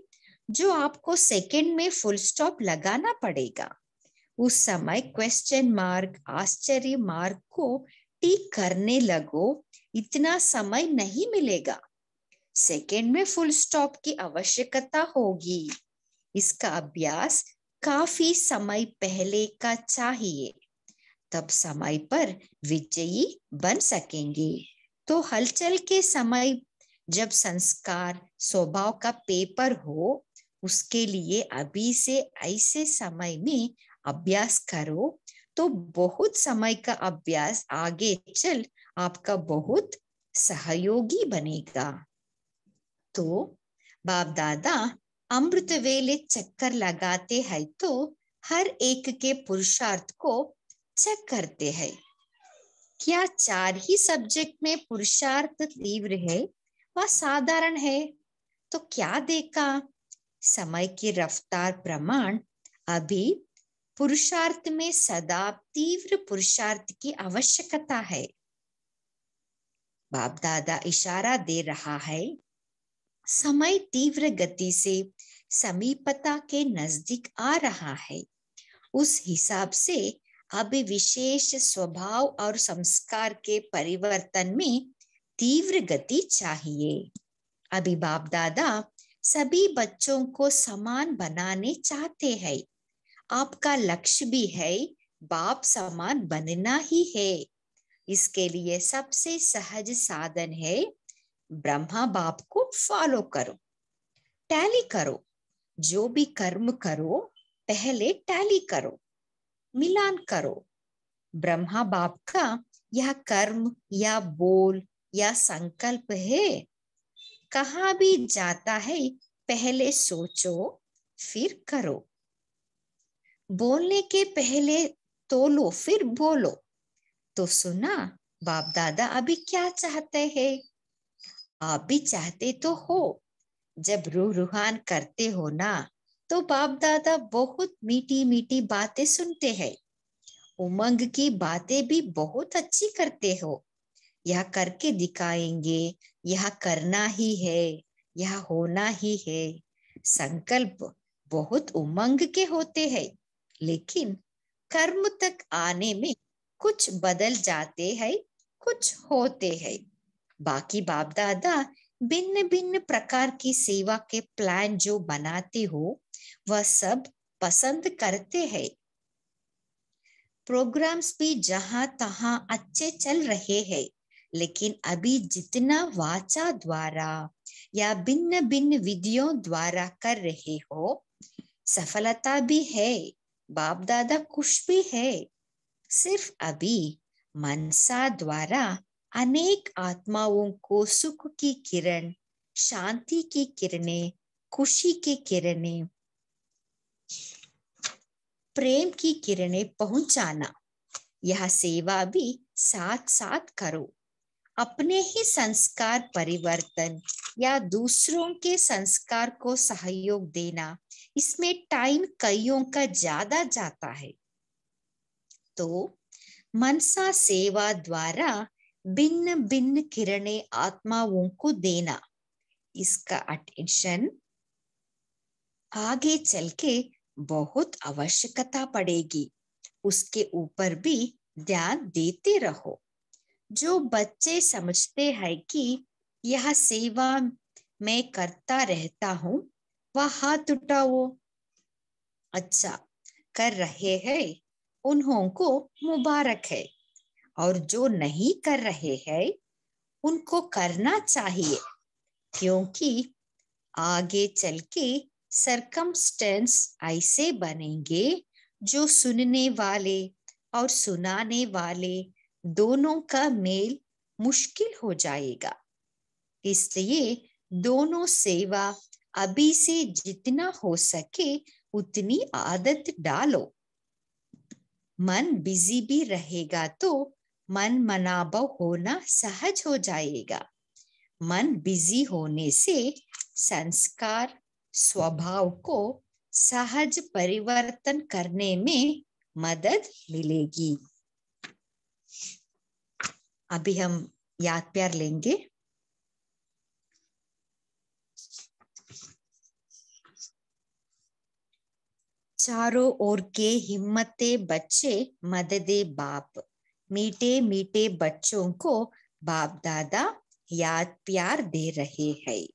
M: जो आपको सेकंड में फुल स्टॉप लगाना पड़ेगा। उस समय क्वेश्चन मार्क, आश्चर्य मार्क को टिक करने लगो, इतना समय नहीं मिलेगा। सेकंड में फुल स्टॉप की आवश्यकता होगी। इसका अभ्यास काफी समय पहले का चाहिए, तब समय पर विजयी बन सकेंगे। तो हलचल के समय जब संस्कार स्वभाव का पेपर हो, उसके लिए अभी से ऐसे समय में अभ्यास करो तो बहुत समय का अभ्यास आगे चल आपका बहुत सहयोगी बनेगा। तो बाप दादा अमृत वेले चक्कर लगाते हैं तो हर एक के पुरुषार्थ को चेक करते हैं। क्या 4 ही सब्जेक्ट में पुरुषार्थ तीव्र है व साधारण है? तो क्या देखा, समय की रफ्तार प्रमाण अभी पुरुषार्थ में सदा तीव्र पुरुषार्थ की आवश्यकता है। बाप दादा इशारा दे रहा है, समय तीव्र गति से समीपता के नजदीक आ रहा है। उस हिसाब से अभी विशेष स्वभाव और संस्कार के परिवर्तन में तीव्र गति चाहिए। अभी बाप दादा सभी बच्चों को समान बनाने चाहते हैं आपका लक्ष्य भी है बाप समान बनना ही है। इसके लिए सबसे सहज साधन है ब्रह्मा बाप को फॉलो करो, टैली करो। जो भी कर्म करो पहले टैली करो, मिलान करो। ब्रह्मा बाप का यह कर्म या बोल या संकल्प है। कहाँ भी जाता है पहले सोचो फिर करो। बोलने के पहले तोलो फिर बोलो। तो सुना बाप दादा अभी क्या चाहते हैं? आप भी चाहते तो हो। जब रूह रूहान करते हो ना तो बाप दादा बहुत मीठी मीठी बातें सुनते हैं। उमंग की बातें भी बहुत अच्छी करते हो। यह करके दिखाएंगे, यह करना ही है, यह होना ही है। संकल्प बहुत उमंग के होते हैं, लेकिन कर्म तक आने में कुछ बदल जाते हैं, कुछ होते हैं। बाकी बाप दादा भिन्न भिन्न प्रकार की सेवा के प्लान जो बनाते हो वह सब पसंद करते हैं। प्रोग्राम्स भी जहां तहां अच्छे चल रहे हैं, लेकिन अभी जितना वाचा द्वारा या भिन्न भिन्न विधियों द्वारा कर रहे हो, सफलता भी है, बाप दादा खुश भी है। सिर्फ अभी मनसा द्वारा अनेक आत्माओं को सुख की किरण, शांति की किरणें, खुशी की किरणें, प्रेम की किरणें पहुंचाना, यह सेवा भी साथ साथ करो। अपने ही संस्कार परिवर्तन या दूसरों के संस्कार को सहयोग देना, इसमें टाइम कईयों का ज्यादा जाता है। तो मनसा सेवा द्वारा भिन्न भिन्न किरणें आत्माओं को देना, इसका अटेंशन आगे चल के बहुत आवश्यकता पड़ेगी। उसके ऊपर भी ध्यान देते रहो। जो बच्चे समझते हैं कि यह सेवा मैं करता रहता हूं, वह हाथ उठाओ। अच्छा कर रहे हैं, उन्हों को मुबारक है। और जो नहीं कर रहे हैं उनको करना चाहिए, क्योंकि आगे चल के सरकमस्टेंस ऐसे बनेंगे जो सुनने वाले और सुनाने वाले दोनों का मेल मुश्किल हो जाएगा। इसलिए दोनों सेवा अभी से जितना हो सके उतनी आदत डालो। मन बिजी भी रहेगा तो मन मनाबव होना सहज हो जाएगा। मन बिजी होने से संस्कार स्वभाव को सहज परिवर्तन करने में मदद मिलेगी। अभी हम याद प्यार लेंगे। चारों ओर के हिम्मते बच्चे मददे बाप, मीठे मीठे बच्चों को बाप दादा याद प्यार दे रहे हैं।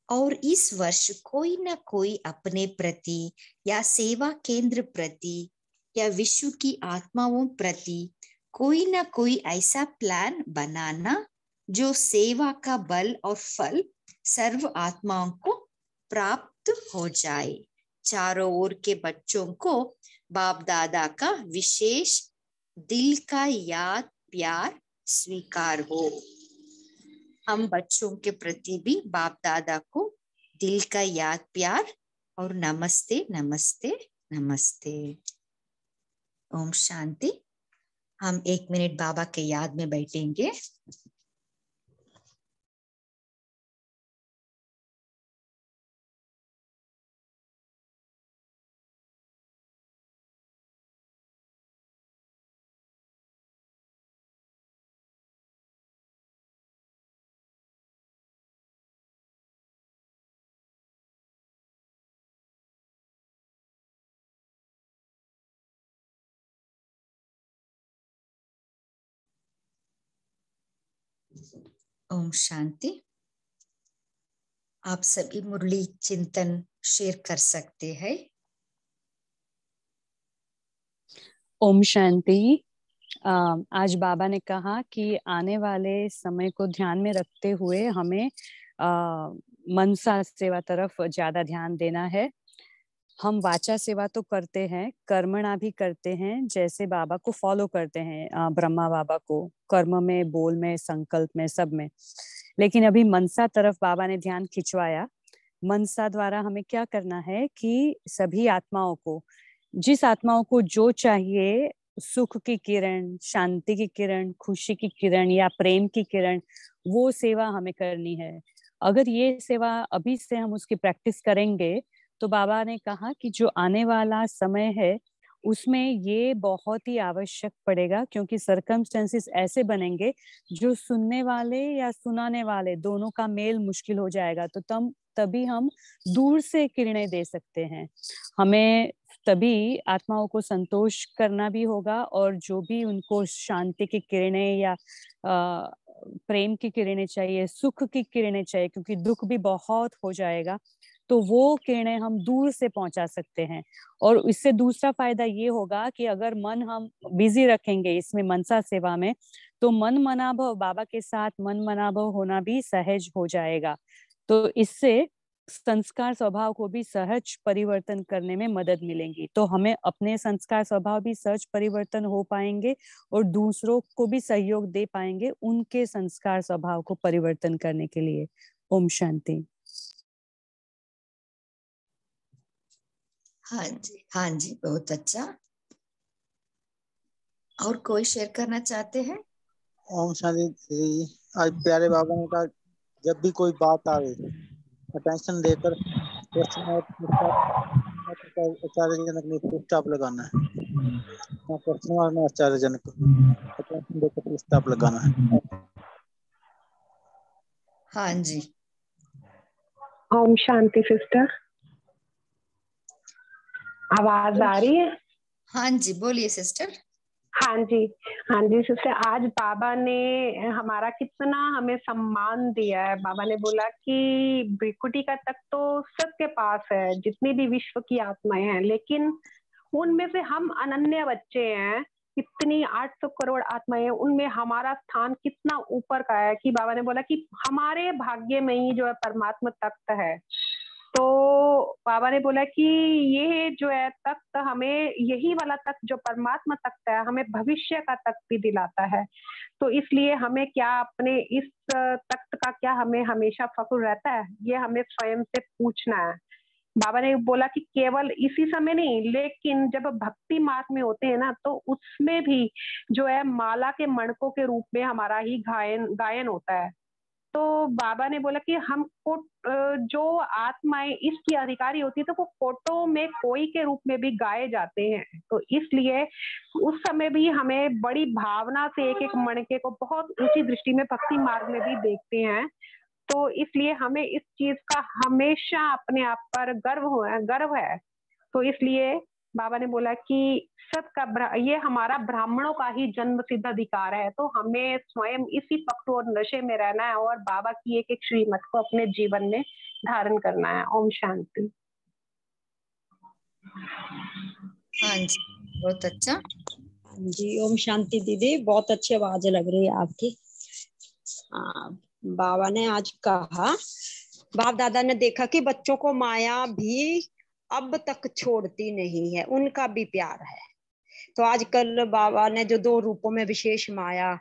M: और इस वर्ष कोई ना कोई अपने प्रति या सेवा केंद्र प्रति या विश्व की आत्माओं प्रति कोई ना कोई ऐसा प्लान बनाना जो सेवा का बल और फल सर्व आत्माओं को प्राप्त हो जाए। चारों ओर के बच्चों को बाप दादा का विशेष दिल का याद प्यार स्वीकार हो। हम बच्चों के प्रति भी बाप दादा को दिल का याद प्यार और नमस्ते नमस्ते नमस्ते। ओम शांति। हम 1 मिनट बाबा के याद में बैठेंगे। ओम शांति। आप सभी मुरली चिंतन शेयर कर सकते हैं।
N: ओम शांति। आज बाबा ने कहा कि आने वाले समय को ध्यान में रखते हुए हमें मनसा सेवा तरफ ज्यादा ध्यान देना है। हम वाचा सेवा तो करते हैं, कर्मणा भी करते हैं, जैसे बाबा को फॉलो करते हैं, ब्रह्मा बाबा को, कर्म में, बोल में, संकल्प में, सब में। लेकिन अभी मनसा तरफ बाबा ने ध्यान खिंचवाया। मनसा द्वारा हमें क्या करना है कि सभी आत्माओं को, जिस आत्माओं को जो चाहिए, सुख की किरण, शांति की किरण, खुशी की किरण या प्रेम की किरण, वो सेवा हमें करनी है। अगर ये सेवा अभी से हम उसकी प्रैक्टिस करेंगे तो बाबा ने कहा कि जो आने वाला समय है उसमें ये बहुत ही आवश्यक पड़ेगा, क्योंकि सर्कमस्टेंसेस ऐसे बनेंगे जो सुनने वाले या सुनाने वाले दोनों का मेल मुश्किल हो जाएगा। तो तभी हम दूर से किरणें दे सकते हैं। हमें तभी आत्माओं को संतोष करना भी होगा, और जो भी उनको शांति की किरणें या प्रेम की किरणें चाहिए, सुख की किरणें चाहिए, क्योंकि दुख भी बहुत हो जाएगा, तो वो किरणें हम दूर से पहुंचा सकते हैं। और इससे दूसरा फायदा ये होगा कि अगर मन हम बिजी रखेंगे इसमें, मनसा सेवा में, तो मन मनाभव, बाबा के साथ मन मनाभव होना भी सहज हो जाएगा। तो इससे संस्कार स्वभाव को भी सहज परिवर्तन करने में मदद मिलेगी। तो हमें अपने संस्कार स्वभाव भी सहज परिवर्तन हो पाएंगे और दूसरों को भी सहयोग दे पाएंगे उनके संस्कार स्वभाव को परिवर्तन करने के लिए। ओम शांति।
M: हाँ जी, बहुत अच्छा। और कोई शेयर करना चाहते हैं?
F: ओम शांति। आज प्यारे बाबा ने कहा जब भी कोई बात आवे अटेंशन देकर आचार्य जनक ने स्टॉप लगाना है। प्रश्न में आचार्य जनक अटेंशन देकर स्टॉप लगाना है।
M: हाँ जी।
A: ओम शांति सिस्टर, आवाज आ रही है?
M: हाँ जी, बोलिए सिस्टर।
A: हाँ जी सिस्टर, आज बाबा ने हमारा कितना हमें सम्मान दिया है। बाबा ने बोला कि भृकुटी का तक तो सबके पास है, जितनी भी विश्व की आत्माएं हैं, लेकिन उनमें से हम अनन्य बच्चे हैं। कितनी 800 करोड़ आत्माएं हैं, उनमें हमारा स्थान कितना ऊपर का है कि बाबा ने बोला कि हमारे भाग्य में ही जो है परमात्मा तख्त है। तो बाबा ने बोला कि ये जो है तख्त, हमें यही वाला तख्त जो परमात्मा तख्त है, हमें भविष्य का तख्त भी दिलाता है। तो इसलिए हमें क्या अपने इस तख्त का क्या हमें हमेशा फख्र रहता है, ये हमें स्वयं से पूछना है। बाबा ने बोला कि केवल इसी समय नहीं, लेकिन जब भक्ति मार्ग में होते हैं ना, तो उसमें भी जो है माला के मणकों के रूप में हमारा ही गायन होता है। तो बाबा ने बोला कि हमको जो आत्माएं इसकी अधिकारी होती है, तो वो कोटों में कोई के रूप में भी गाए जाते हैं। तो इसलिए उस समय भी हमें बड़ी भावना से एक एक मणके को बहुत ऊंची दृष्टि में भक्ति मार्ग में भी देखते हैं। तो इसलिए हमें इस चीज का हमेशा अपने आप पर गर्व है। तो इसलिए बाबा ने बोला कि सबका ये हमारा ब्राह्मणों का ही जन्म सिद्ध अधिकार है। तो हमें स्वयं इसी पक्ष और नशे में रहना है और बाबा की एक एक श्रीमत को अपने जीवन में धारण करना है। ओम शांति।
M: हाँ जी, बहुत अच्छा
G: जी। ओम शांति दीदी, बहुत अच्छी आवाज लग रही है आपकी। बाबा ने आज कहा, बाप दादा ने देखा कि बच्चों को माया भी अब तक छोड़ती नहीं है, उनका भी प्यार है। तो आजकल बाबा ने जो 2 रूपों में विशेष माया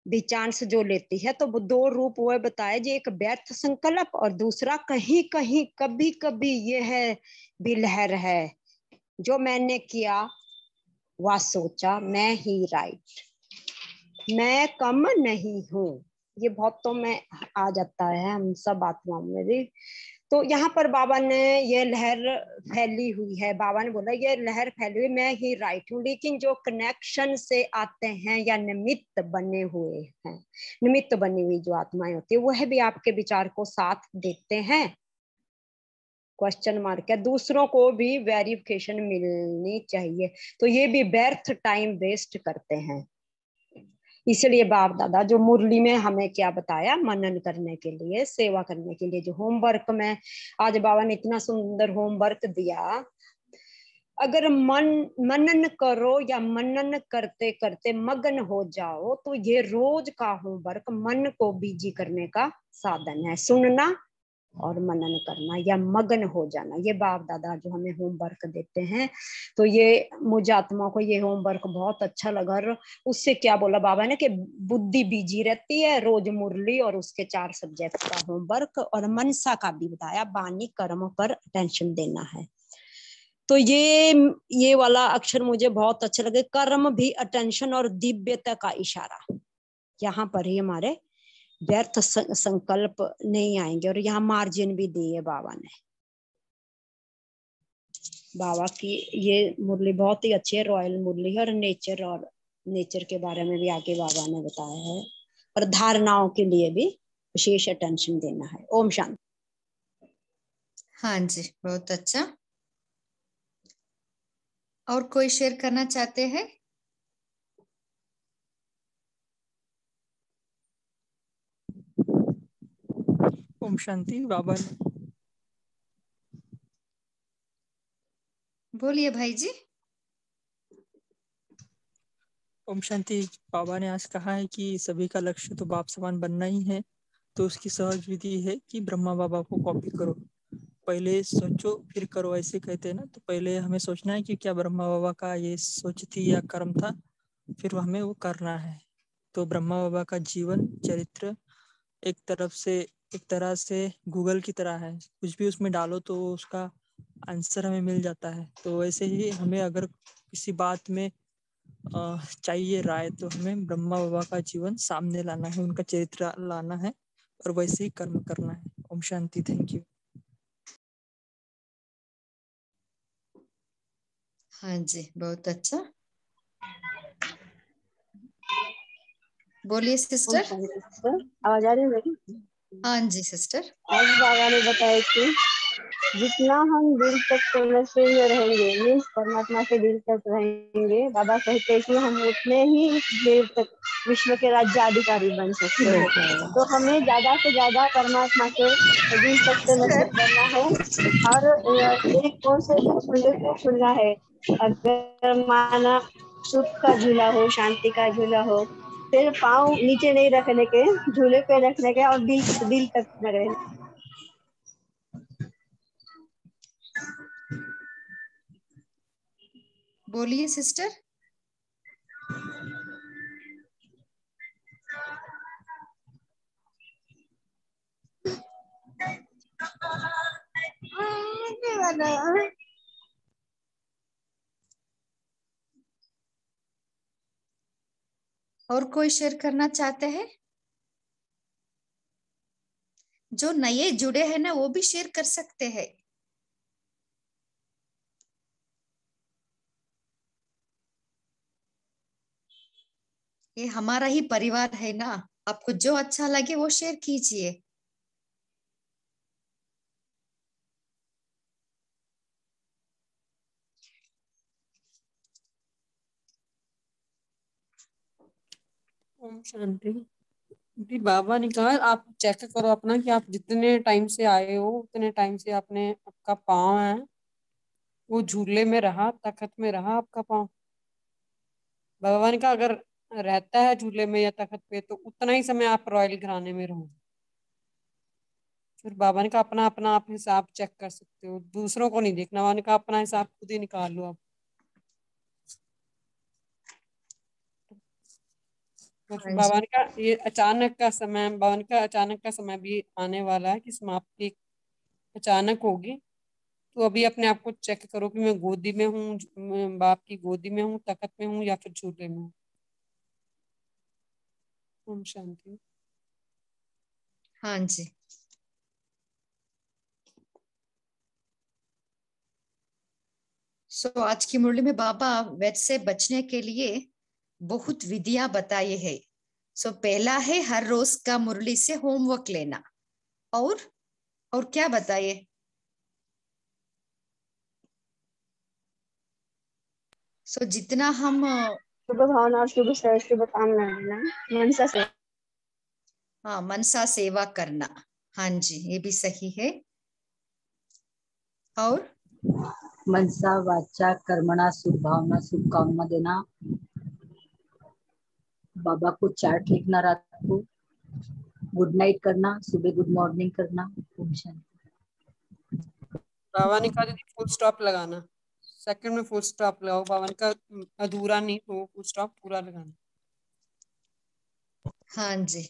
G: भी चांस जो लेती है, तो वो 2 रूप वो बताए जी, एक व्यर्थ संकल्प और दूसरा कहीं कहीं कभी कभी यह भी लहर है, जो मैंने किया वह सोचा मैं ही राइट, मैं कम नहीं हूँ। ये बहुतों में आ जाता है, हम सब आत्माओं में भी। तो यहाँ पर बाबा ने ये लहर फैली हुई है, बाबा ने बोला ये लहर फैली हुई, मैं ही राइट हूँ। लेकिन जो कनेक्शन से आते हैं या निमित्त बने हुए हैं, निमित्त बनी हुई जो आत्माएं होती है, वह भी आपके विचार को साथ देते हैं, क्वेश्चन मार्क है। दूसरों को भी वेरिफिकेशन मिलनी चाहिए, तो ये भी व्यर्थ टाइम वेस्ट करते हैं। इसलिए बाप दादा जो मुरली में हमें क्या बताया, मनन करने के लिए, सेवा करने के लिए, जो होमवर्क में आज बाबा ने इतना सुंदर होमवर्क दिया
H: अगर मनन करो या मनन करते करते मगन हो जाओ तो ये रोज का होमवर्क मन को बिजी करने का साधन है। सुनना और मनन करना या मगन हो जाना, ये बाप दादा जो हमें होमवर्क देते हैं। तो ये मुझ आत्मा को ये होमवर्क बहुत अच्छा लगा। और उससे क्या बोला बाबा ने कि बुद्धि बिजी रहती है, रोज मुरली और उसके 4 सब्जेक्ट का होमवर्क, और मनसा का भी बताया, वाणी कर्म पर अटेंशन देना है। तो ये वाला अक्षर मुझे बहुत अच्छा लगे, कर्म भी अटेंशन और दिव्यता का इशारा। यहाँ पर ही हमारे व्यर्थ संकल्प नहीं आएंगे। और यहाँ मार्जिन भी दी है बाबा ने। बाबा की ये मुरली बहुत ही अच्छी है, रॉयल मुरली है। और नेचर के बारे में भी आगे बाबा ने बताया है। और धारणाओं के लिए भी विशेष अटेंशन देना है। ओम शांति।
B: हाँ जी, बहुत अच्छा। और कोई शेयर करना चाहते हैं?
O: ओम शांति। बाबा ने
B: बोलिए भाई जी।
O: ओम शांति। बाबा ने आज कहा है कि सभी का लक्ष्य तो बाप समान बनना ही है, तो उसकी सहज विधि है कि ब्रह्मा बाबा को कॉपी करो। पहले सोचो फिर करो, ऐसे कहते हैं ना। तो पहले हमें सोचना है कि क्या ब्रह्मा बाबा का ये सोच थी या कर्म था, फिर हमें वो करना है। तो ब्रह्मा बाबा का जीवन चरित्र एक तरह से गूगल की तरह है, कुछ भी उसमें डालो तो उसका आंसर हमें मिल जाता है। तो वैसे ही हमें अगर किसी बात में चाहिए राय, तो हमें ब्रह्मा बाबा का जीवन सामने लाना है, उनका चरित्र लाना है और वैसे ही कर्म करना है। ओम शांति। Thank you.
B: हाँ जी, बहुत अच्छा। बोलिए सिस्टर।
H: आवाज आ रही है मेरी?
B: हाँ जी सिस्टर।
H: आज बाबा ने बताया कि जितना हम दिल तक नशे में रहेंगे, मीन्स परमात्मा के दिल तक रहेंगे, बाबा कहते हैं कि हम उतने ही देर तक विश्व के राज्याधिकारी बन सकते हैं। तो हमें ज्यादा से ज्यादा परमात्मा के दिल तक नशे करना है। और एक कौन से झूले को चुनना है। अगर माना सुख का झूला हो, शांति का झूला हो, फिर पाँव नीचे नहीं रखने के, झूले पे रखने के, और दिल तक में रहने।
B: बोलिए सिस्टर। और कोई शेयर करना चाहते हैं? जो नए जुड़े हैं ना, वो भी शेयर कर सकते हैं। ये हमारा ही परिवार है ना, आपको जो अच्छा लगे वो शेयर कीजिए।
P: ओम शांति। जी, बाबा ने कहा आप चेक करो अपना कि आप जितने टाइम से आए हो उतने टाइम से आपने, आपका पाँव है वो झूले में रहा, तखत में रहा आपका पाँव। बाबा ने कहा अगर रहता है झूले में या तखत पे तो उतना ही समय आप रॉयल घराने में रहो। फिर बाबा ने कहा अपना अपना आप हिसाब चेक कर सकते हो, दूसरों को नहीं देखना। बाबा ने कहा अपना हिसाब खुद ही निकाल लो आप। तो फिर बाबा ने कहा ये अचानक का समय, बाबा ने कहा अचानक का समय भी आने वाला है कि समाप्ति अचानक होगी। तो अभी अपने आप को चेक करो कि मैं गोदी में हूँ, मैं बाप की गोदी में हूँ, तखत में हूँ या फिर झूले में हूँ। ओम शांति।
B: हाँ जी। आज की मुरली में बाबा वैद से बचने के लिए बहुत विधियां बताई है। पहला है हर रोज का मुरली से होमवर्क लेना। और क्या बताइए? जितना हम
H: शुभ भावना और शुभ कामना लेना, मनसा से।
B: हाँ, मनसा सेवा करना। हाँ जी, ये भी सही है। और
Q: मनसा वाचा कर्मणा शुभभावना शुभकामना देना, बाबा को चैट लिखना रात को, गुड नाइट करना, सुबह गुड मॉर्निंग करना। ओम शांति।
P: बाबा ने कहा दीदी फुल स्टॉप लगाना, सेकंड में फुल स्टॉप लगाओ। बाबा ने कहा अधूरा नहीं, तो फुल स्टॉप पूरा लगाना।
B: हाँ जी,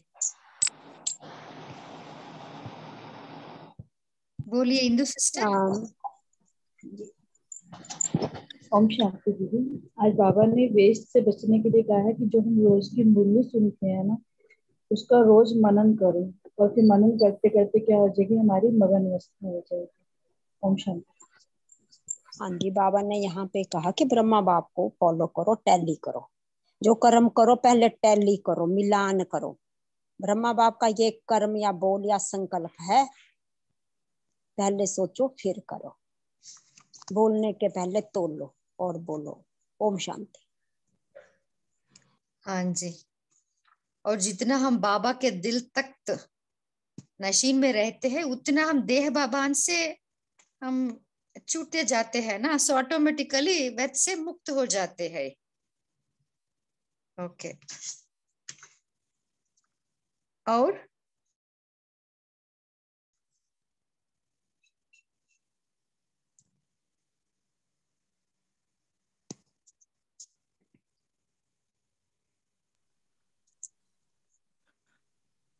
B: बोलिए इंदु सिस्टर।
R: ओम शांति दीदी। आज बाबा ने वेस्ट से बचने के लिए कहा है कि जो हम रोज की मुरली सुनते हैं ना, उसका रोज मनन करें, और फिर मनन करते करते क्या हो जाएगी, हमारी मगन अवस्था हो जाएगी। ओम शांति।
S: हाँ जी, बाबा ने यहाँ पे कहा कि ब्रह्मा बाप को फॉलो करो, टैली करो, जो कर्म करो पहले टैली करो, मिलान करो। ब्रह्मा बाप का ये कर्म या बोल या संकल्प है, पहले सोचो फिर करो, बोलने के पहले तोलो और बोलो। ओम शांति।
B: हाँ जी, और जितना हम बाबा के दिल तख्त नशीन में रहते हैं, उतना हम देह बाबान से हम छूटे जाते हैं ना, सो ऑटोमेटिकली वैद से मुक्त हो जाते हैं। ओके, और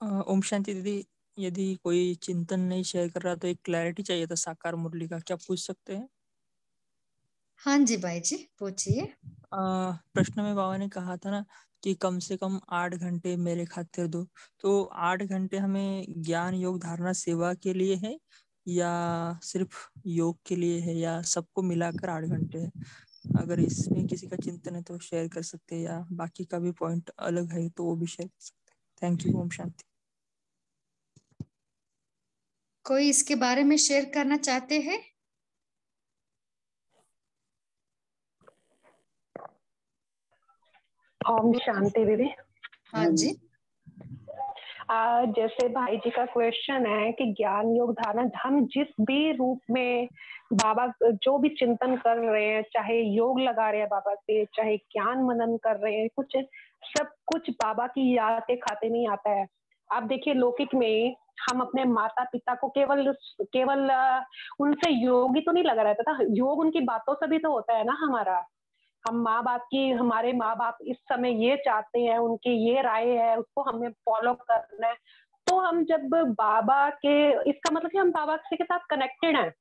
O: ओम शांति दीदी, यदि कोई चिंतन नहीं शेयर कर रहा तो एक क्लैरिटी चाहिए था साकार मुरली का, क्या पूछ सकते हैं?
B: हाँ जी भाई जी, पूछिए।
O: प्रश्न में बाबा ने कहा था ना कि कम से कम 8 घंटे मेरे खातिर दो, तो 8 घंटे हमें ज्ञान योग धारणा सेवा के लिए है या सिर्फ योग के लिए है, या सबको मिलाकर 8 घंटे है? अगर इसमें किसी का चिंतन है तो शेयर कर सकते हैं, या बाकी का भी पॉइंट अलग है तो वो भी शेयर कर सकते हैं। Thank you. ओम शांति।
B: कोई इसके बारे में शेयर करना चाहते हैं?
A: ओम शांति दीदी।
B: हाँ जी।
A: जैसे भाई जी का क्वेश्चन है कि ज्ञान योग धारणा, हम जिस भी रूप में बाबा जो भी चिंतन कर रहे हैं, चाहे योग लगा रहे हैं बाबा से, चाहे ज्ञान मनन कर रहे हैं, कुछ सब कुछ बाबा की याद के खाते में ही आता है। आप देखिए लौकिक में हम अपने माता पिता को केवल केवल उनसे योग ही तो नहीं लगा रहता था, योग उनकी बातों से भी तो होता है ना हमारा। हम माँ बाप की, हमारे माँ बाप इस समय ये चाहते हैं, उनकी ये राय है, उसको हमें फॉलो करना है। तो हम जब बाबा के, इसका मतलब कि हम बाबा के साथ कनेक्टेड हैं,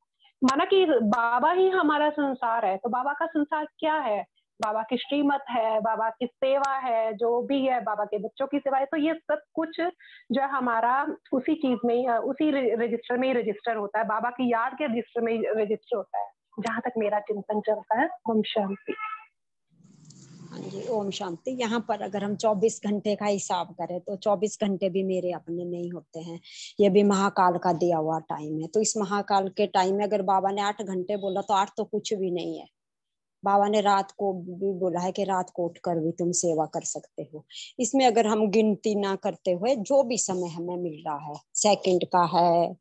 A: माना कि बाबा ही हमारा संसार है। तो बाबा का संसार क्या है? बाबा की श्रीमत है, बाबा की सेवा है, जो भी है, बाबा के बच्चों की सेवा है। तो ये सब कुछ जो है हमारा उसी चीज में ही, उसी रजिस्टर में ही रजिस्टर होता है, बाबा की याद के रजिस्टर में ही रजिस्टर होता है, जहां तक मेरा चिंतन चलता है। ओम शांति।
S: हाँ जी, ओम शांति। यहाँ पर अगर हम 24 घंटे का हिसाब करें तो 24 घंटे भी मेरे अपने नहीं होते हैं, ये भी महाकाल का दिया हुआ टाइम है। तो इस महाकाल के टाइम में अगर बाबा ने 8 घंटे बोला तो 8 तो कुछ भी नहीं है। बाबा ने रात को भी बोला है कि रात को उठकर भी तुम सेवा कर सकते हो। इसमें अगर हम गिनती ना करते हुए जो भी समय हमें मिल रहा है, सेकंड का है,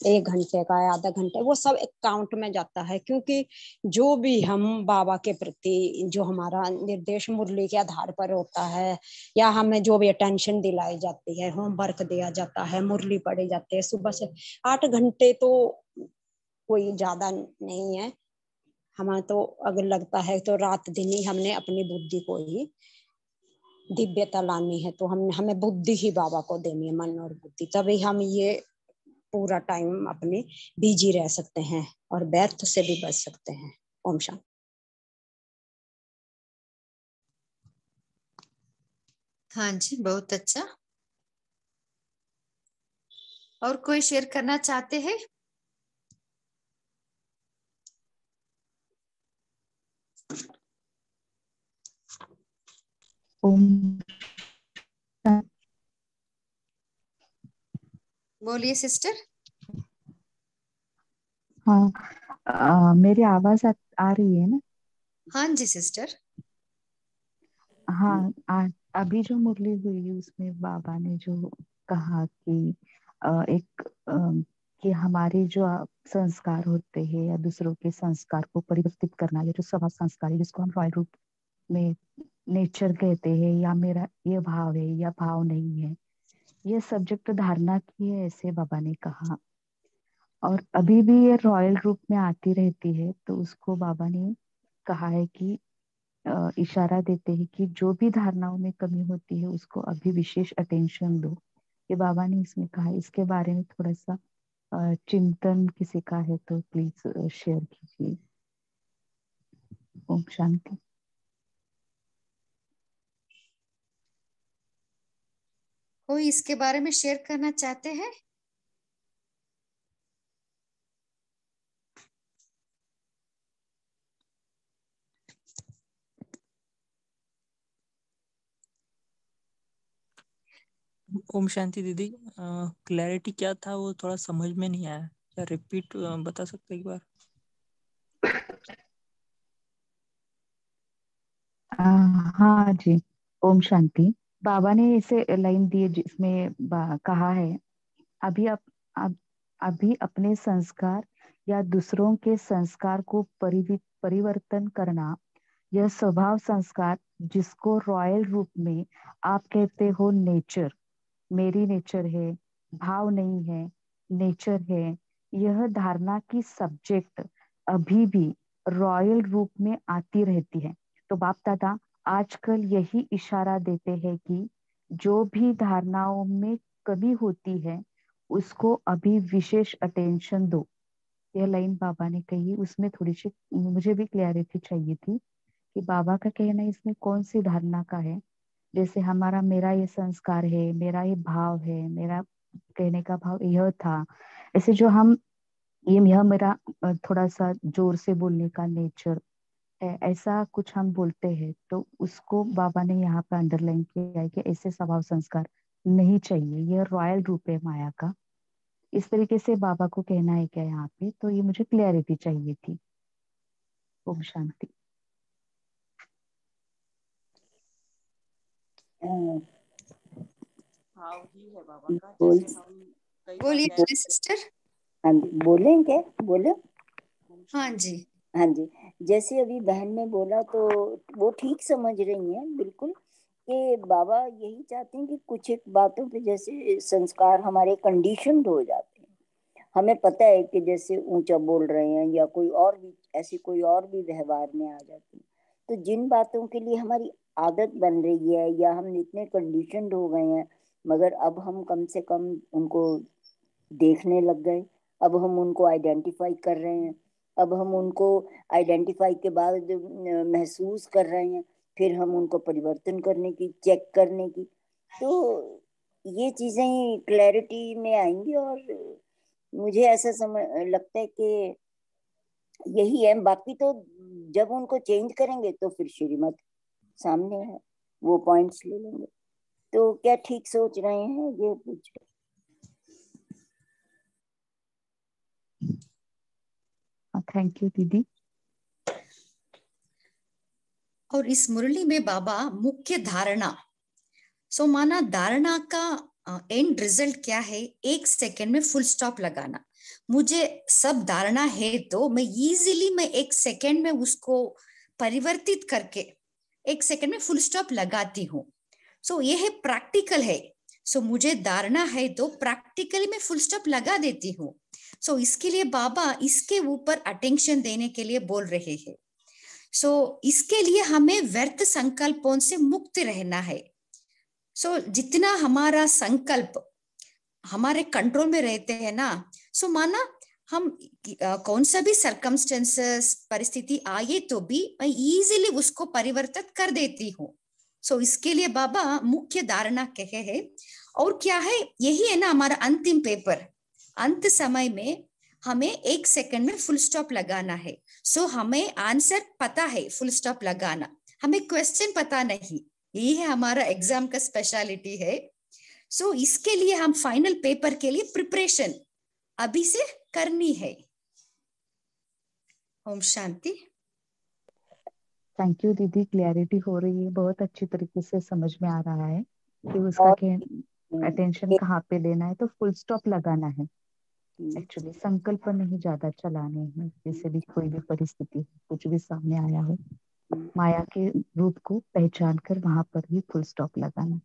S: 1 घंटे का है, आधा घंटे, वो सब एक काउंट में जाता है। क्योंकि जो भी हम बाबा के प्रति जो हमारा निर्देश मुरली के आधार पर होता है, या हमें जो भी अटेंशन दिलाई जाती है, होमवर्क दिया जाता है, मुरली पढ़ी जाती है, सुबह से 8 घंटे तो कोई ज्यादा नहीं है। हमें तो अगर लगता है तो रात दिन ही हमने अपनी बुद्धि को ही दिव्यता लानी है, तो हमें बुद्धि ही बाबा को देनी है, मन और बुद्धि, तभी हम ये पूरा टाइम अपने बिजी रह सकते हैं और व्यर्थ से भी बच सकते हैं। ओम शांति।
B: हाँ जी, बहुत अच्छा। और कोई शेयर करना चाहते हैं? बोलिए सिस्टर।
T: हाँ, मेरी आवाज आ रही है ना?
B: हाँ जी सिस्टर।
T: हाँ, अभी जो मुरली हुई उसमें बाबा ने जो कहा कि एक कि हमारे जो संस्कार होते हैं या दूसरों के संस्कार को परिवर्तित करना, या जो स्वभाव संस्कार है जिसको हम रॉयल रूप में नेचर कहते हैं, या मेरा ये भाव है या भाव नहीं है, ये सब्जेक्ट धारणा की है, ऐसे बाबा ने कहा। और अभी भी ये रॉयल रूप में आती रहती है, तो उसको बाबा ने कहा है कि इशारा देते हैं कि जो भी धारणाओं में कमी होती है उसको अभी विशेष अटेंशन दो। ये बाबा ने इसमें कहा है। इसके बारे में थोड़ा सा चिंतन किसी का है तो प्लीज शेयर कीजिए। ओम शांति।
B: कोई इसके बारे में शेयर करना चाहते हैं?
O: ओम शांति दीदी, क्लैरिटी क्या था वो थोड़ा समझ में नहीं आया, क्या रिपीट बता सकते एक बार?
T: हाँ जी। ओम शांति। बाबा ने इसे लाइन दी है जिसमें कहा है, अभी अभी अपने संस्कार या दूसरों के संस्कार को परिवर्तन करना, यह स्वभाव संस्कार जिसको रॉयल रूप में आप कहते हो नेचर, मेरी नेचर है, भाव नहीं है, नेचर है, यह धारणा की सब्जेक्ट अभी भी रॉयल रूप में आती रहती है। तो बाप दादा आजकल यही इशारा देते हैं कि जो भी धारणाओं में कमी होती है उसको अभी विशेष अटेंशन दो। यह लाइन बाबा ने कही, उसमें थोड़ी सी मुझे भी क्लैरिटी चाहिए थी कि बाबा का कहना इसमें कौन सी धारणा का है। जैसे हमारा मेरा ये संस्कार है, मेरा ये भाव है, मेरा कहने का भाव यह था, ऐसे जो हम यह मेरा थोड़ा सा जोर से बोलने का नेचर है, ऐसा कुछ हम बोलते हैं, तो उसको बाबा ने यहाँ पे अंडरलाइन किया है कि ऐसे स्वभाव संस्कार नहीं चाहिए, यह रॉयल रूप है माया का। इस तरीके से बाबा को कहना है क्या यहाँ पे, तो ये मुझे क्लियरिटी चाहिए थी। ओम शांति।
C: भाव ही है बाबा का, जैसे हम कई बार
B: बोलिए सिस्टर।
U: हाँ जी, बोलें क्या? बोलो।
B: हाँ जी।
U: हाँ जी, जैसे अभी बहन ने बोला तो वो ठीक समझ रही हैं बिल्कुल, कि बाबा यही चाहते हैं कि कुछ एक बातों पे जैसे संस्कार हमारे कंडीशनड हो जाते हैं। हमें पता है कि जैसे ऊंचा बोल रहे हैं या कोई और भी ऐसी कोई और भी व्यवहार में आ जाती है, तो जिन बातों के लिए हमारी आदत बन रही है या हम इतने कंडीशनड हो गए हैं, मगर अब हम कम से कम उनको देखने लग गए, अब हम उनको आइडेंटिफाई कर रहे हैं, अब हम उनको आइडेंटिफाई के बाद महसूस कर रहे हैं, फिर हम उनको परिवर्तन करने की, चेक करने की, तो ये चीजें क्लैरिटी में आएंगी। और मुझे ऐसा समझ लगता है कि यही है। बाकी तो जब उनको चेंज करेंगे तो फिर श्रीमत सामने है, वो पॉइंट्स ले लेंगे। तो क्या ठीक सोच रहे हैं ये पूछ रहे?
T: थैंक यू दीदी।
B: और इस मुरली में बाबा मुख्य धारणा, सो माना धारणा का एंड रिजल्ट क्या है, 1 सेकेंड में फुल स्टॉप लगाना। मुझे सब धारणा है तो मैं इजीली 1 सेकेंड में उसको परिवर्तित करके 1 सेकेंड में फुल स्टॉप लगाती हूँ। सो ये है प्रैक्टिकल है। सो मुझे धारणा है तो प्रैक्टिकली मैं फुल स्टॉप लगा देती हूँ। सो इसके लिए बाबा इसके ऊपर अटेंशन देने के लिए बोल रहे हैं। सो इसके लिए हमें व्यर्थ संकल्पों से मुक्त रहना है। सो जितना हमारा संकल्प हमारे कंट्रोल में रहते हैं ना, सो माना हम कौन सा भी सर्कमस्टेंसेस परिस्थिति आए तो भी मैं इजीली उसको परिवर्तित कर देती हूँ। सो इसके लिए बाबा मुख्य धारणा कहे है। और क्या है, यही है ना हमारा अंतिम पेपर, अंत समय में हमें 1 सेकंड में फुल स्टॉप लगाना है। सो हमें आंसर पता है, फुल स्टॉप लगाना, हमें क्वेश्चन पता नहीं। यही है हमारा एग्जाम का स्पेशलिटी है। सो इसके लिए हम फाइनल पेपर के लिए प्रिपरेशन अभी से करनी है। ओम शांति।
T: थैंक यू दीदी, क्लैरिटी हो रही है, बहुत अच्छी तरीके से समझ में आ रहा है कि उसका अटेंशन कहाँ पे देना है, तो फुल स्टॉप लगाना है। एक्चुअली संकल्प नहीं ज्यादा चलाने हैं, जैसे भी कोई भी परिस्थिति कुछ भी सामने आया हो, माया के रूप को पहचान कर वहां पर ही फुल स्टॉप लगाना।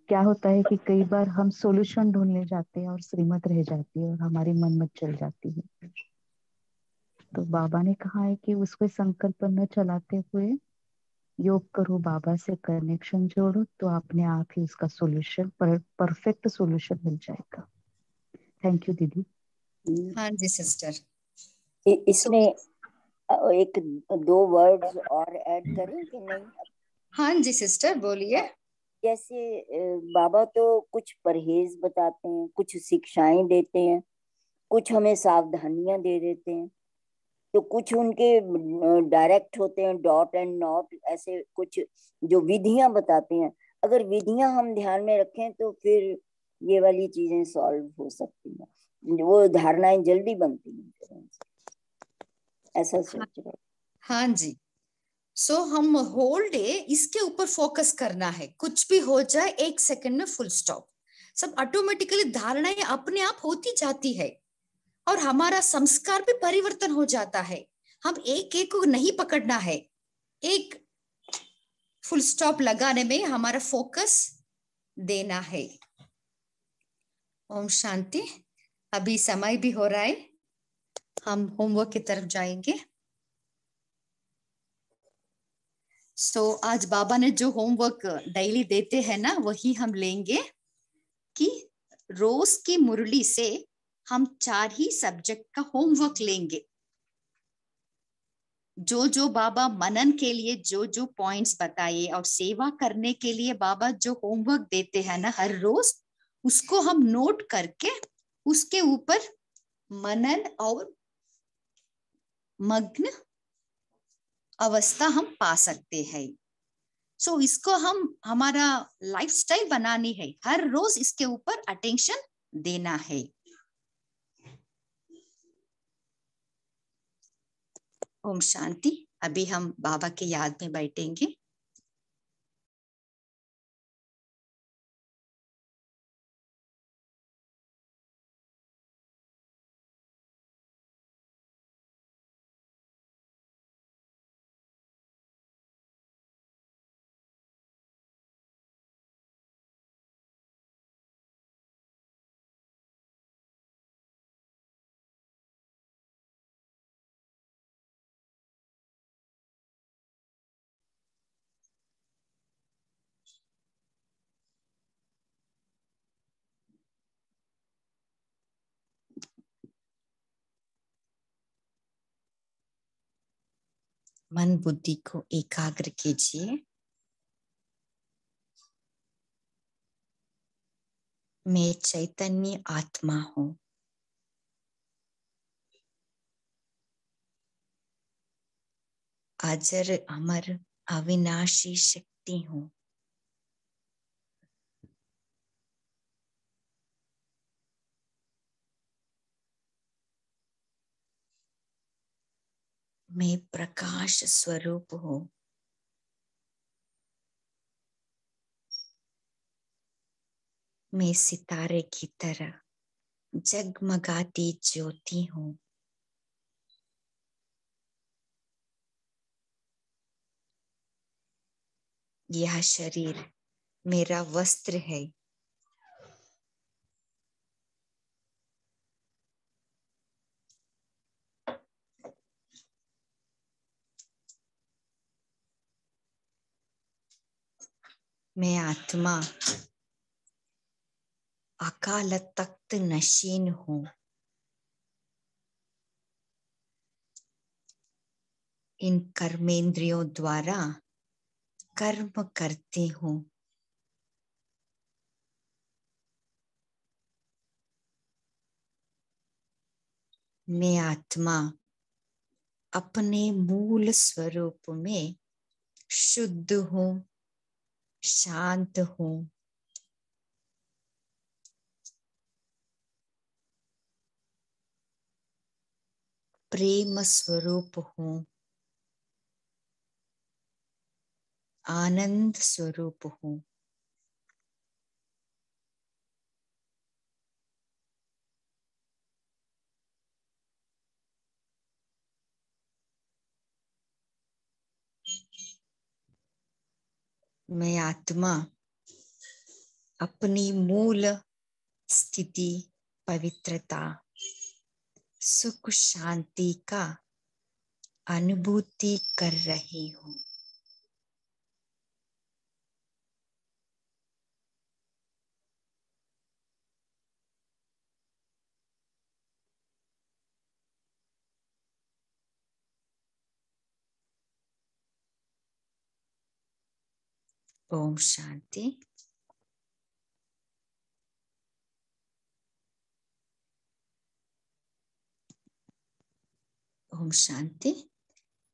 T: क्या होता है कि कई बार हम सॉल्यूशन ढूंढने जाते हैं और श्रीमत रह जाती है और हमारी मनमत चल जाती है। तो बाबा ने कहा है कि उसको संकल्प न चलाते हुए योग करो, बाबा से कनेक्शन जोड़ो, तो अपने आप ही उसका सॉल्यूशन परफेक्ट सॉल्यूशन मिल जाएगा। थैंक यू दीदी।
B: हाँ जी सिस्टर।
U: इसमें एक दो वर्ड्स और ऐड करें कि नहीं?
B: हाँ जी सिस्टर बोलिए।
U: जैसे बाबा तो कुछ परहेज बताते हैं, कुछ शिक्षाएं देते हैं, कुछ हमें सावधानियां दे देते हैं, तो कुछ उनके डायरेक्ट होते हैं, डॉट एंड नॉट, ऐसे कुछ जो विधियां बताते हैं। अगर विधियां हम ध्यान में रखें तो फिर ये वाली चीजें सॉल्व हो सकती हैं, वो धारणाएं जल्दी बनती हैं, ऐसा सोच रहे।
B: हाँ जी। सो हम होल डे इसके ऊपर फोकस करना है, कुछ भी हो जाए 1 सेकंड में फुल स्टॉप। सब ऑटोमेटिकली धारणाएं अपने आप होती जाती है और हमारा संस्कार भी परिवर्तन हो जाता है। हम एक एक को नहीं पकड़ना है, एक फुल स्टॉप लगाने में हमारा फोकस देना है। ओम शांति। अभी समय भी हो रहा है, हम होमवर्क की तरफ जाएंगे। सो आज बाबा ने जो होमवर्क डेली देते हैं ना, वही हम लेंगे कि रोज की मुरली से हम 4 ही सब्जेक्ट का होमवर्क लेंगे। जो जो बाबा मनन के लिए जो जो पॉइंट्स बताए और सेवा करने के लिए बाबा जो होमवर्क देते हैं ना हर रोज, उसको हम नोट करके उसके ऊपर मनन और मग्न अवस्था हम पा सकते हैं। सो इसको हम हमारा लाइफस्टाइल बनानी है, हर रोज इसके ऊपर अटेंशन देना है। ओम शांति। अभी हम बाबा के याद में बैठेंगे। मन बुद्धि को एकाग्र कीजिए। मैं चैतन्य आत्मा हूं। अजर अमर अविनाशी शक्ति हूं। मैं प्रकाश स्वरूप हूं। मैं सितारे की तरह जगमगाती ज्योति हूं। यह शरीर मेरा वस्त्र है। मैं आत्मा अकाल तख्त नशीन हूं। इन कर्मेंद्रियों द्वारा कर्म करती हूं। मैं आत्मा अपने मूल स्वरूप में शुद्ध हूं, शांत हूं। प्रेम स्वरूप हूं, आनंद स्वरूप हूं।
M: मैं आत्मा अपनी मूल स्थिति, पवित्रता, सुख शांति का अनुभूति कर रही हूँ। ओम शांति। ओम शांति।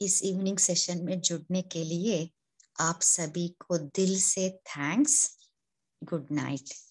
M: इस इवनिंग सेशन में जुड़ने के लिए आप सभी को दिल से थैंक्स। Good night.